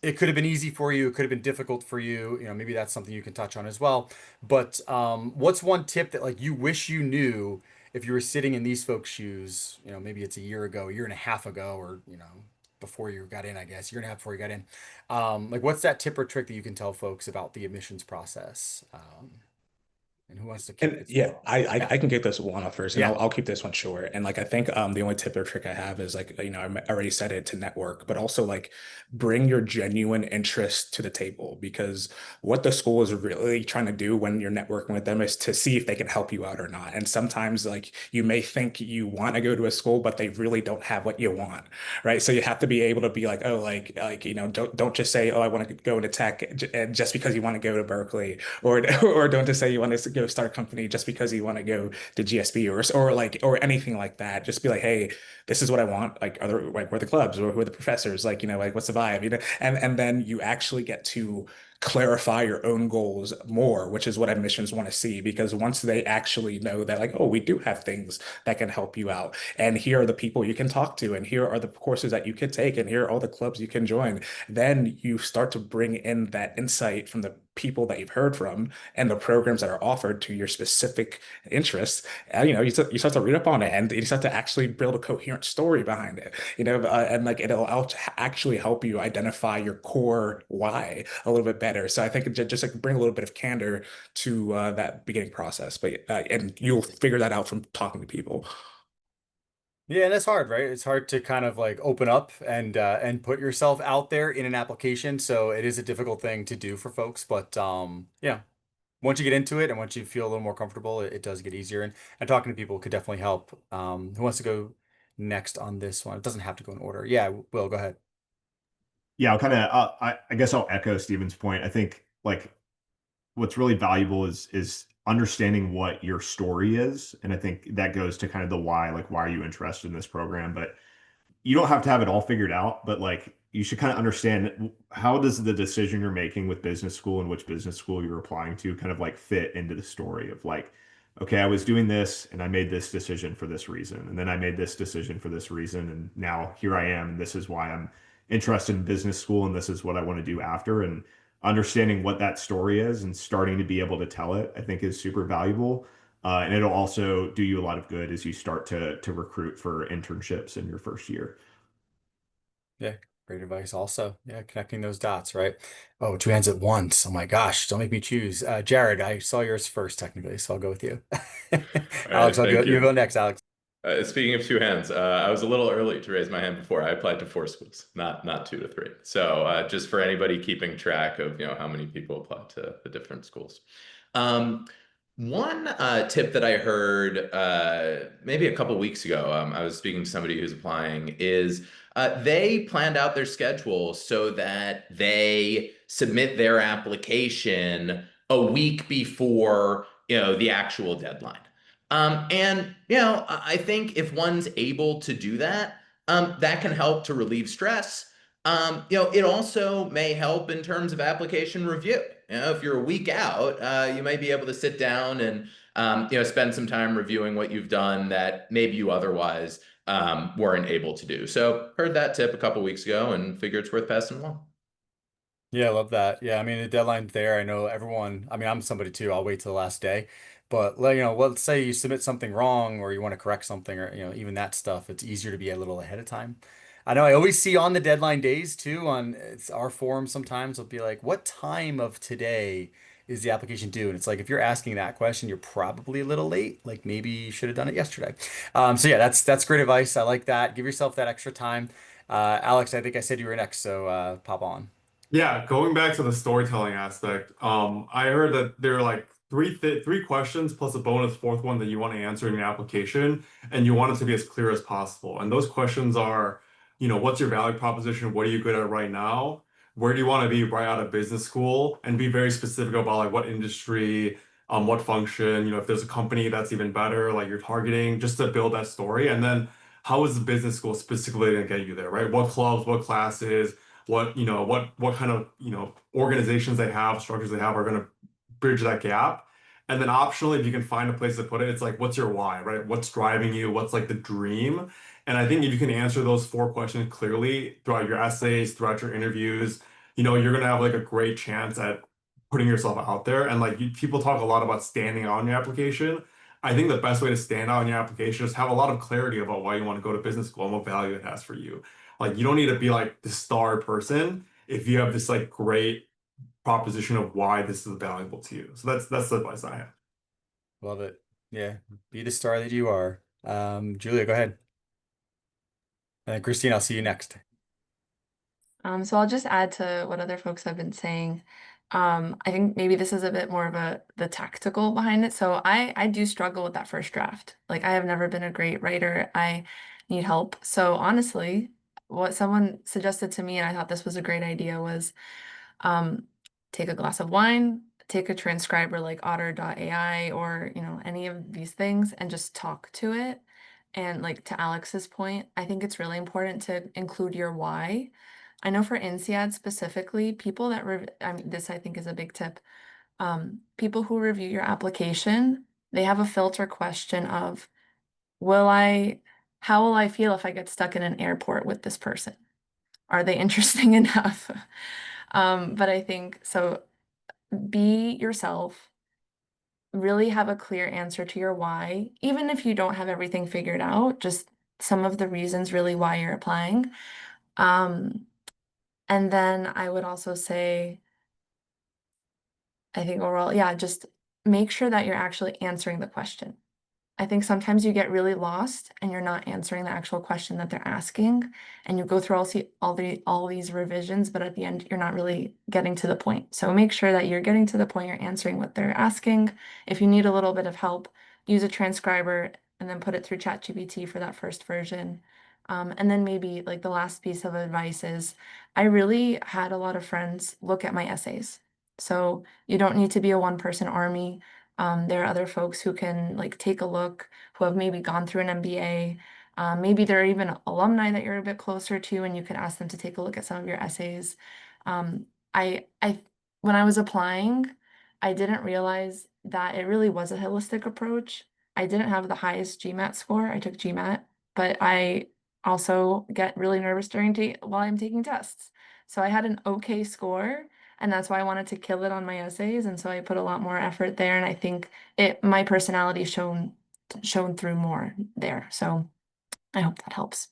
It could have been easy for you. It could have been difficult for you. You know, maybe that's something you can touch on as well. But what's one tip that like you wish you knew if you were sitting in these folks' shoes? You know, maybe it's a year ago, a year and a half ago, or you know, before you got in, I guess, year and a half before you got in. Like, what's that tip or trick that you can tell folks about the admissions process? And who wants to kick And this one yeah, off? I Yeah, I can get this one off first, and yeah. I'll keep this one short. And like I think the only tip or trick I have is like I already said it to network, but also like bring your genuine interest to the table because what the school is really trying to do when you're networking with them is to see if they can help you out or not. And sometimes like you may think you want to go to a school, but they really don't have what you want, right? So you have to be able to be like, oh, like don't just say, oh, I want to go into tech just because you want to go to Berkeley or or don't just say you want to go start a company just because you want to go to GSB or anything like that. Just be like, hey, this is what I want. Like, are there like where are the clubs or who are the professors? Like, like what's the vibe? And then you actually get to clarify your own goals more, which is what admissions want to see. Because once they actually know that, like, oh, we do have things that can help you out, and here are the people you can talk to, and here are the courses that you could take, and here are all the clubs you can join, then you start to bring in that insight from the people that you've heard from and the programs that are offered to your specific interests. You start to read up on it and you start to actually build a coherent story behind it, and like actually help you identify your core why a little bit better. So I think just like bring a little bit of candor to that beginning process, but and you'll figure that out from talking to people. Yeah, and it's hard, right? It's hard to kind of like open up and put yourself out there in an application. So it is a difficult thing to do for folks, but yeah, once you get into it and once you feel a little more comfortable, it does get easier. And talking to people could definitely help. Who wants to go next on this one? It doesn't have to go in order. Yeah, Will, go ahead. Yeah, I guess I'll echo Stephen's point. I think like what's really valuable is understanding what your story is, and I think that goes to kind of the why, like why are you interested in this program? But you don't have to have it all figured out, but like you should kind of understand how does the decision you're making with business school and which business school you're applying to kind of like fit into the story of like, okay, I was doing this and I made this decision for this reason, and then I made this decision for this reason, and now here I am, and this is why I'm interested in business school, and this is what I want to do after. And understanding what that story is and starting to be able to tell it, I think is super valuable. And it'll also do you a lot of good as you start to recruit for internships in your first year. Yeah, great advice also. Yeah, connecting those dots, right? Oh, two hands at once. Oh my gosh, don't make me choose. Jared, I saw yours first technically, so I'll go with you. All Alex, right, thank you go you. next, Alex. Speaking of two hands, I was a little early to raise my hand before. I applied to four schools, not two to three. So just for anybody keeping track of how many people applied to the different schools. Um, One tip that I heard maybe a couple weeks ago, I was speaking to somebody who's applying, is they planned out their schedule so that they submit their application a week before the actual deadline. And I think if one's able to do that, that can help to relieve stress. It also may help in terms of application review. If you're a week out, you might be able to sit down and spend some time reviewing what you've done that maybe you otherwise weren't able to do. So heard that tip a couple weeks ago and figure it's worth passing along. Yeah, I love that. Yeah, I mean the deadline's there. I know everyone. I mean, I'm somebody too. I'll wait till the last day. But let's say you submit something wrong or you want to correct something or even that stuff. It's easier to be a little ahead of time. I know I always see on the deadline days too on it's our forum sometimes it'll be like, what time of today is the application due? And it's like if you're asking that question, you're probably a little late. Like maybe you should have done it yesterday. So yeah, that's great advice. I like that. Give yourself that extra time. Alex, I think I said you were next, so pop on. Yeah, going back to the storytelling aspect, I heard that there are like three questions plus a bonus fourth one that you want to answer in your application, and you want it to be as clear as possible. And those questions are, what's your value proposition? What are you good at right now? Where do you want to be right out of business school? And be very specific about like what industry, what function, if there's a company that's even better, like you're targeting, just to build that story. And then how is the business school specifically going to get you there, right? What clubs, what classes, what kind of, organizations they have, structures they have are going to bridge that gap. And then optionally, if you can find a place to put it, it's like, what's your why, right? What's driving you? What's like the dream? And I think if you can answer those four questions clearly throughout your essays, throughout your interviews, you're gonna have like a great chance at putting yourself out there. And like people talk a lot about standing out on your application. I think the best way to stand out on your application is have a lot of clarity about why you want to go to business school and what value it has for you. Like you don't need to be like the star person if you have this like great proposition of why this is valuable to you. So that's the advice I have. Love it. Yeah, be the star that you are. Julia, go ahead. And then Christine, I'll see you next. So I'll just add to what other folks have been saying. I think maybe this is a bit more of the tactical behind it. So I do struggle with that first draft. Like I have never been a great writer. I need help. So honestly, what someone suggested to me, and I thought this was a great idea, was take a glass of wine, take a transcriber like otter.ai or any of these things and just talk to it. And like to Alex's point, I think it's really important to include your why. I know for INSEAD specifically, people that I mean, this I think is a big tip. People who review your application, they have a filter question of, how will I feel if I get stuck in an airport with this person? Are they interesting enough? But I think so. Be yourself, really have a clear answer to your why, even if you don't have everything figured out, just some of the reasons really why you're applying. And then I would also say, I think overall, yeah, just make sure that you're actually answering the question. I think sometimes you get really lost and you're not answering the actual question that they're asking, and you go through all these revisions, but at the end you're not really getting to the point. So make sure that you're getting to the point, you're answering what they're asking. If you need a little bit of help, use a transcriber and then put it through ChatGPT for that first version. And then maybe like the last piece of advice is I really had a lot of friends look at my essays. So you don't need to be a one-person army. There are other folks who can like take a look, who have maybe gone through an MBA. Maybe there are even alumni that you're a bit closer to, and you could ask them to take a look at some of your essays. Um, I when I was applying, I didn't realize that it really was a holistic approach. I didn't have the highest GMAT score. I took GMAT, but I also get really nervous while I'm taking tests. So I had an okay score, and that's why I wanted to kill it on my essays, and so I put a lot more effort there, and I think my personality shown through more there. So I hope that helps.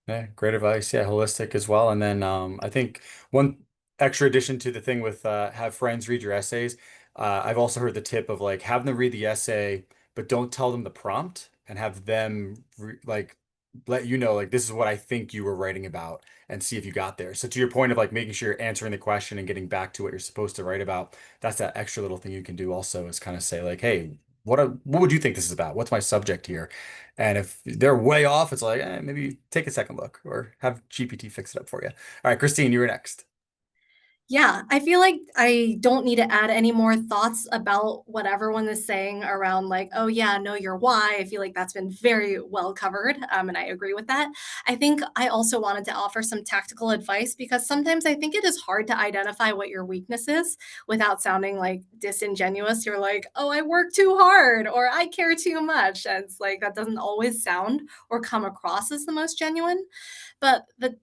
Yeah, great advice. Yeah, holistic as well. And then I think one extra addition to the thing with have friends read your essays. I've also heard the tip of like have them read the essay, but don't tell them the prompt and have them like let you know like this is what I think you were writing about and see if you got there. So to your point of like making sure you're answering the question and getting back to what you're supposed to write about, that's that extra little thing you can do also is kind of say like, hey, what would you think this is about? What's my subject here? And if they're way off, it's like, maybe take a second look or have GPT fix it up for you. All right, Christine, you were next. Yeah, I feel like I don't need to add any more thoughts about what everyone is saying around like, oh yeah, know your why. I feel like that's been very well covered, and I agree with that. I think I also wanted to offer some tactical advice because sometimes I think it is hard to identify what your weakness is without sounding like disingenuous. You're like, oh, I work too hard or I care too much. And it's like that doesn't always sound or come across as the most genuine. But the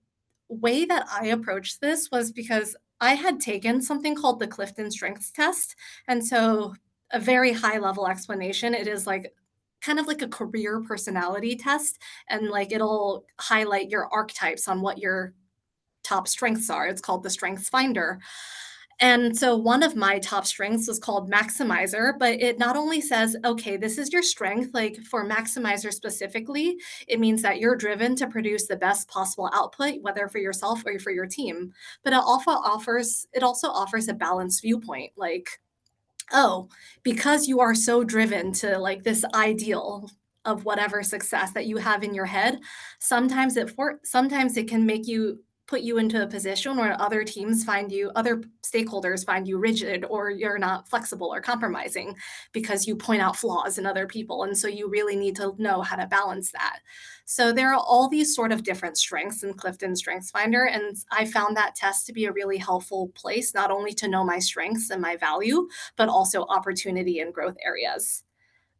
way that I approached this was because I had taken something called the Clifton Strengths Test. And so, a very high level explanation, it is like kind of like a career personality test. And like it'll highlight your archetypes on what your top strengths are. It's called the Strengths Finder. And so one of my top strengths was called maximizer, but it not only says, okay, this is your strength, like for maximizer specifically, it means that you're driven to produce the best possible output, whether for yourself or for your team. But it also offers a balanced viewpoint. Like oh, because you are so driven to like this ideal of whatever success that you have in your head, sometimes it can make you put you into a position where other stakeholders find you rigid or you're not flexible or compromising because you point out flaws in other people. And so you really need to know how to balance that. So there are all these sort of different strengths in Clifton Strengths Finder. And I found that test to be a really helpful place, not only to know my strengths and my value, but also opportunity and growth areas.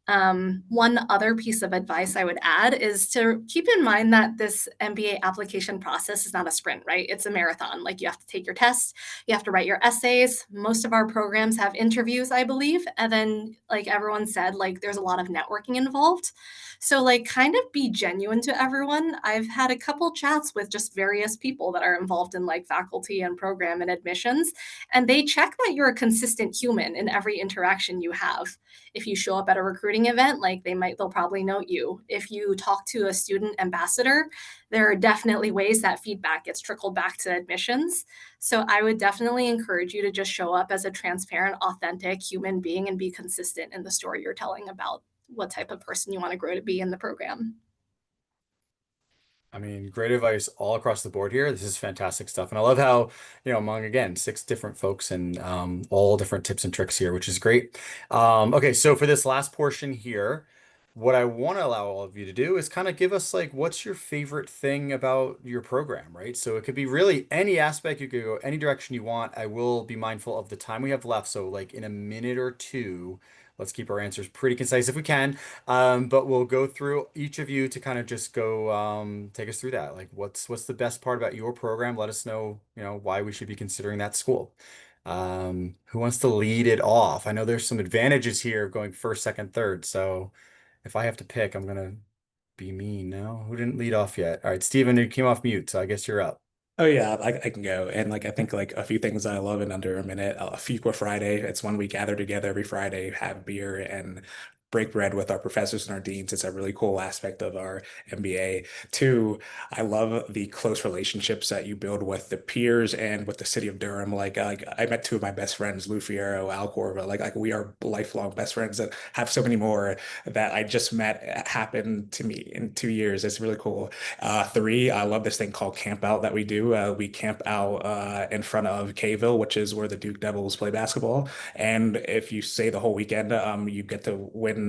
One other piece of advice I would add is to keep in mind that this MBA application process is not a sprint, right? It's a marathon. Like you have to take your tests, you have to write your essays. Most of our programs have interviews, I believe. And then, like everyone said, like there's a lot of networking involved. So, like, kind of be genuine to everyone. I've had a couple chats with just various people that are involved in like faculty and program and admissions, and they check that you're a consistent human in every interaction you have. If you show up at a recruiting event, like they'll probably note you. If you talk to a student ambassador, there are definitely ways that feedback gets trickled back to admissions. So I would definitely encourage you to just show up as a transparent, authentic human being and be consistent in the story you're telling about what type of person you want to grow to be in the program. I mean, great advice all across the board here. This is fantastic stuff. And I love how, among again, 6 different folks and all different tips and tricks here, which is great. Okay, so for this last portion here, what I want to allow all of you to do is kind of give us like, what's your favorite thing about your program, right? So it could be really any aspect. You could go any direction you want. I will be mindful of the time we have left. So like in a minute or two, let's keep our answers pretty concise if we can. But we'll go through each of you to kind of just go take us through that. Like what's the best part about your program? Let us know, why we should be considering that school. Who wants to lead it off? I know there's some advantages here of going first, second, third. So if I have to pick, I'm gonna be mean now. Who didn't lead off yet? All right, Steven, you came off mute, so I guess you're up. Oh yeah, I can go. And like I think like a few things I love in under a minute. Fuqua Friday. It's when we gather together every Friday, have beer and break bread with our professors and our deans. It's a really cool aspect of our MBA. Two, I love the close relationships that you build with the peers and with the city of Durham. Like I met two of my best friends, Lou Fierro, Al Corva. Like we are lifelong best friends and have so many more that I just met happen to me in 2 years. It's really cool. Three, I love this thing called Camp Out that we do. We camp out in front of Kville, which is where the Duke Devils play basketball. And if you stay the whole weekend, you get to win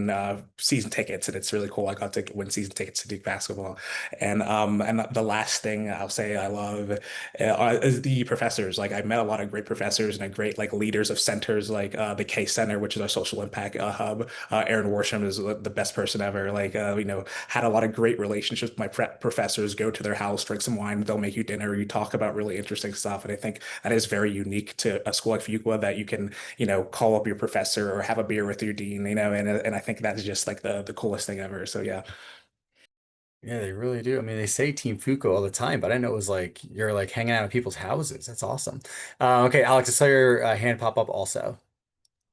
season tickets, and it's really cool. I got to win season tickets to Duke basketball. And the last thing I'll say I love is the professors. Like I met a lot of great professors and great like leaders of centers, like the K Center, which is our social impact hub. Aaron Worsham is the best person ever. Like had a lot of great relationships with my professors. Go to their house, drink some wine, they'll make you dinner. You talk about really interesting stuff, and I think that is very unique to a school like Fuqua that you can call up your professor or have a beer with your dean. And I think that's just like the coolest thing ever. So yeah. Yeah, they really do. I mean, they say Team Fuku all the time, but I know it was like you're like hanging out at people's houses. That's awesome. Okay, Alex, I saw your hand pop up also.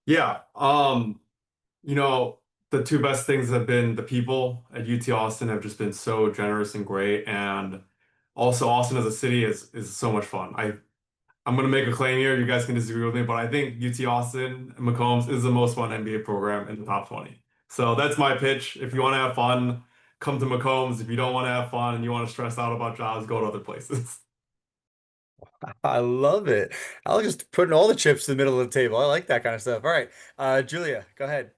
Yeah. You know, the two best things have been the people at UT Austin have just been so generous and great. And also Austin as a city is so much fun. I'm gonna make a claim here, you guys can disagree with me, but I think UT Austin and McCombs is the most fun NBA program in the top 20. So that's my pitch. If you want to have fun, come to McCombs. If you don't want to have fun and you want to stress out about jobs, go to other places. I love it. Alex just putting all the chips in the middle of the table. I like that kind of stuff. All right, Julia, go ahead.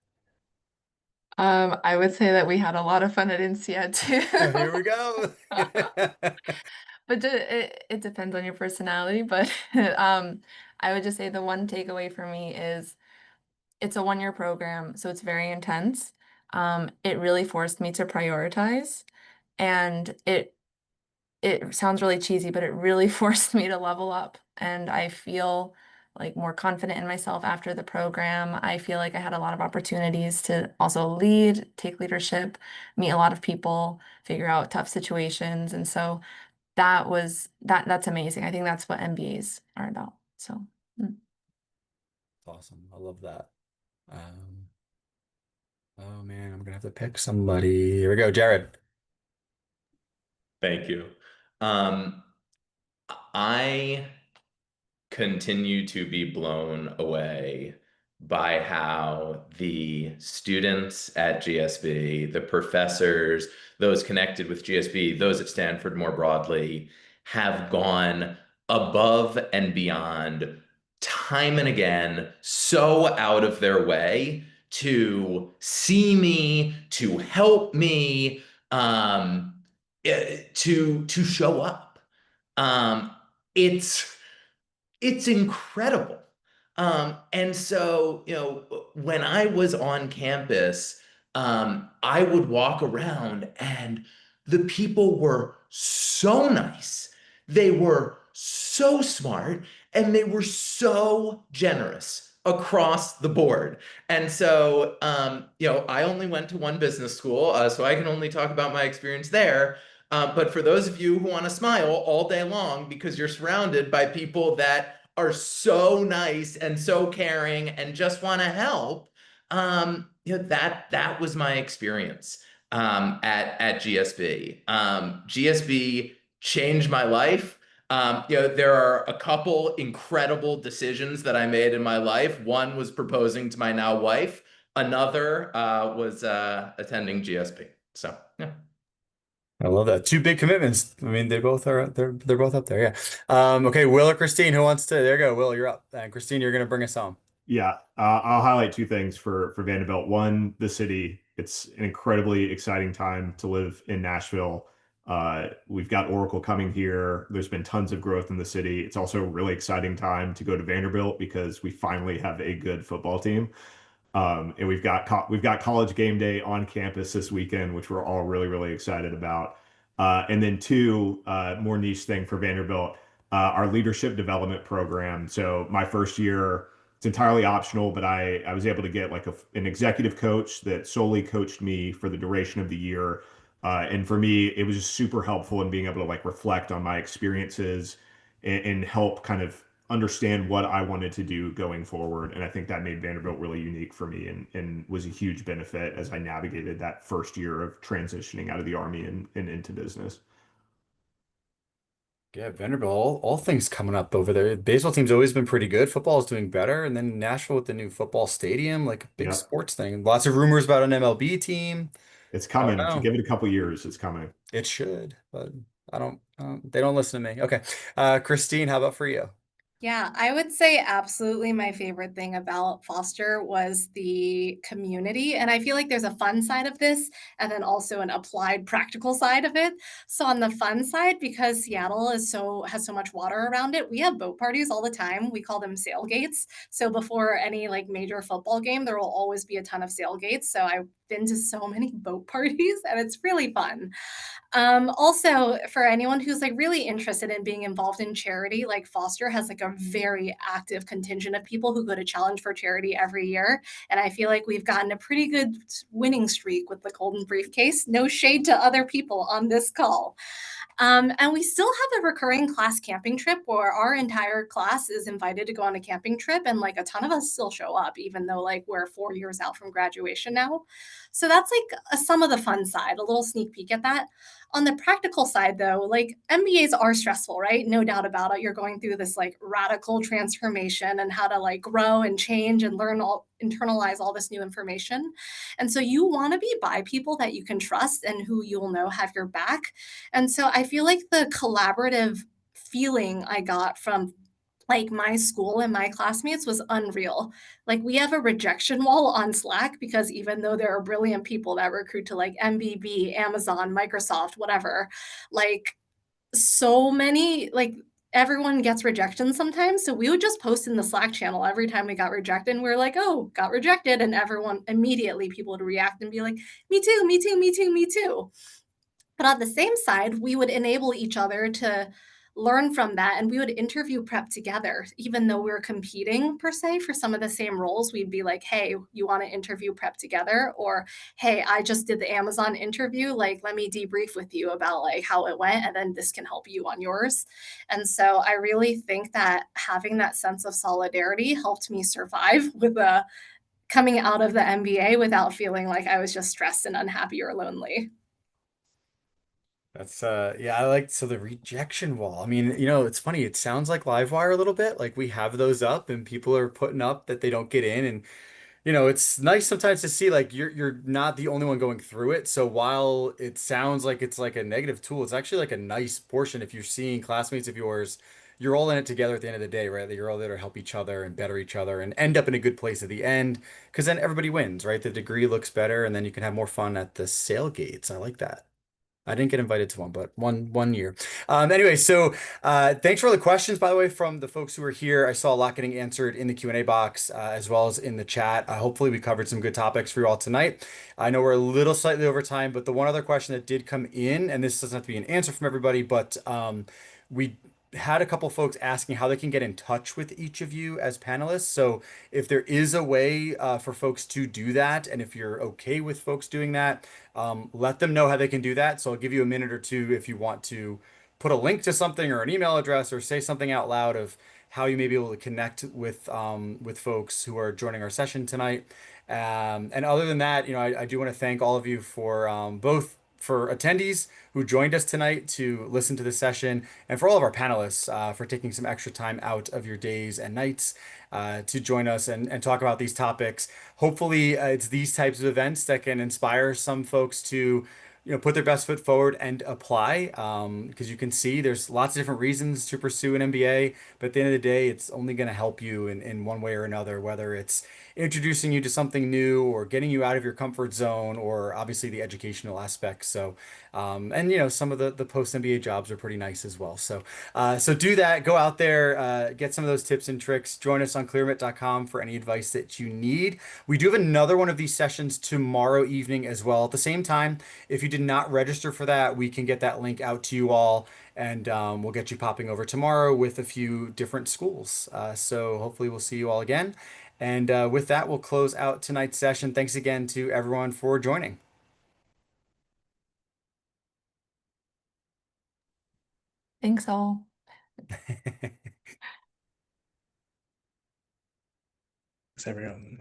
I would say that we had a lot of fun at INSEAD Here we too. go. But it depends on your personality. But I would just say the one takeaway for me is it's a 1 year program, so it's very intense. It really forced me to prioritize, and it sounds really cheesy, but it really forced me to level up. And I feel like more confident in myself after the program. I feel like I had a lot of opportunities to also lead, take leadership, meet a lot of people, figure out tough situations. And so that's amazing. I think that's what MBAs are about. So Awesome. I love that. Um, oh man, I'm gonna have to pick somebody. Here we go, Jared. Thank you. Um, I continue to be blown away by how the students at GSB, the professors, those connected with GSB, those at Stanford more broadly, have gone above and beyond time and again, so out of their way to see me, to help me, to show up. Um, it's it's incredible. And so, when I was on campus, I would walk around and the people were so nice. They were so smart and they were so generous across the board. And so, I only went to one business school, so I can only talk about my experience there. But for those of you who want to smile all day long because you're surrounded by people that are so nice and so caring and just want to help, that was my experience at GSB. GSB changed my life. There are a couple incredible decisions that I made in my life. One was proposing to my now wife. Another was attending GSB. So, yeah. I love that. Two big commitments. I mean, they're both up there. Yeah. Okay, Will or Christine, who wants to? There you go. Will, you're up. And Christine, you're gonna bring us home. Yeah, I'll highlight two things for Vanderbilt. One, the city. It's an incredibly exciting time to live in Nashville. We've got Oracle coming here. There's been tons of growth in the city. It's also a really exciting time to go to Vanderbilt because we finally have a good football team. And we've got college game day on campus this weekend, which we're all really, really excited about. And then two, more niche thing for Vanderbilt, our leadership development program. So my first year, it's entirely optional, but I was able to get like an executive coach that solely coached me for the duration of the year. And for me, it was just super helpful in being able to like reflect on my experiences and help kind of understand what I wanted to do going forward. And I think that made Vanderbilt really unique for me and was a huge benefit as I navigated that first year of transitioning out of the Army and into business. Yeah, Vanderbilt, all things coming up over there. Baseball team's always been pretty good. Football is doing better. And then Nashville with the new football stadium, like a big Yeah, sports thing. Lots of rumors about an MLB team. it's I don't coming. To know. give it a couple years, it's coming. It should, but they don't listen to me. Okay. Christine, how about for you? Yeah, I would say absolutely my favorite thing about Foster was the community. And I feel like there's a fun side of this and then also an applied practical side of it. So on the fun side, because Seattle has so much water around it, we have boat parties all the time. We call them sailgates. So before any like major football game, there will always be a ton of sailgates. So I've been to so many boat parties and it's really fun. Also, for anyone who's like really interested in being involved in charity, like Foster has like a very active contingent of people who go to challenge for charity every year. And I feel like we've gotten a pretty good winning streak with the Golden Briefcase. No shade to other people on this call. And we still have a recurring class camping trip where our entire class is invited to go on a camping trip, and like a ton of us still show up, even though like we're 4 years out from graduation now. So that's like some of the fun side, a little sneak peek at that. On the practical side, though, like MBAs are stressful, right? No doubt about it. You're going through this like radical transformation and how to like grow and change and internalize all this new information. And so you want to be by people that you can trust and who you'll know have your back. And so I feel like the collaborative feeling I got from like my school and my classmates was unreal. Like we have a rejection wall on Slack because even though there are brilliant people that recruit to like MBB, Amazon, Microsoft, whatever, like so many like everyone gets rejection sometimes. So we would just post in the Slack channel every time we got rejected. And we are like, oh, got rejected. And everyone immediately people would react and be like, me too, me too, me too, me too. But on the same side, we would enable each other to learn from that and we would interview prep together. Even though we were competing per se for some of the same roles, we'd be like, hey, you want to interview prep together? Or, hey, I just did the Amazon interview. Like, let me debrief with you about like how it went. And then this can help you on yours. And so I really think that having that sense of solidarity helped me survive with coming out of the MBA without feeling like I was just stressed and unhappy or lonely. That's yeah, I like so the rejection wall. I mean, it's funny. It sounds like Livewire a little bit. Like we have those up and people are putting up that they don't get in and it's nice sometimes to see like you're not the only one going through it. So while it sounds like it's like a negative tool, it's actually like a nice portion if you're seeing classmates of yours, you're all in it together at the end of the day, right? That you're all there to help each other and better each other and end up in a good place at the end because then everybody wins, right? The degree looks better and then you can have more fun at the sailgates. I like that. I didn't get invited to one, but one year. Anyway, so thanks for all the questions, by the way, from the folks who are here. I saw a lot getting answered in the Q&A box as well as in the chat. Hopefully, we covered some good topics for you all tonight. I know we're a little slightly over time, but the one other question that did come in, and this doesn't have to be an answer from everybody, but we had a couple folks asking how they can get in touch with each of you as panelists. So if there is a way for folks to do that, and if you're okay with folks doing that, let them know how they can do that. So I'll give you a minute or two if you want to put a link to something or an email address or say something out loud of how you may be able to connect with folks who are joining our session tonight. And other than that, I do want to thank all of you for both for attendees who joined us tonight to listen to this session, and for all of our panelists for taking some extra time out of your days and nights to join us and talk about these topics. Hopefully, it's these types of events that can inspire some folks to put their best foot forward and apply. Because you can see there's lots of different reasons to pursue an MBA, but at the end of the day, it's only going to help you in one way or another, whether it's introducing you to something new or getting you out of your comfort zone or obviously the educational aspects. So, and some of the post MBA jobs are pretty nice as well. So, so do that, go out there, get some of those tips and tricks, join us on clearmit.com for any advice that you need. We do have another one of these sessions tomorrow evening as well at the same time. If you did not register for that, we can get that link out to you all and we'll get you popping over tomorrow with a few different schools. So hopefully we'll see you all again. And with that, we'll close out tonight's session. Thanks again to everyone for joining. Thanks all. Thanks, everyone.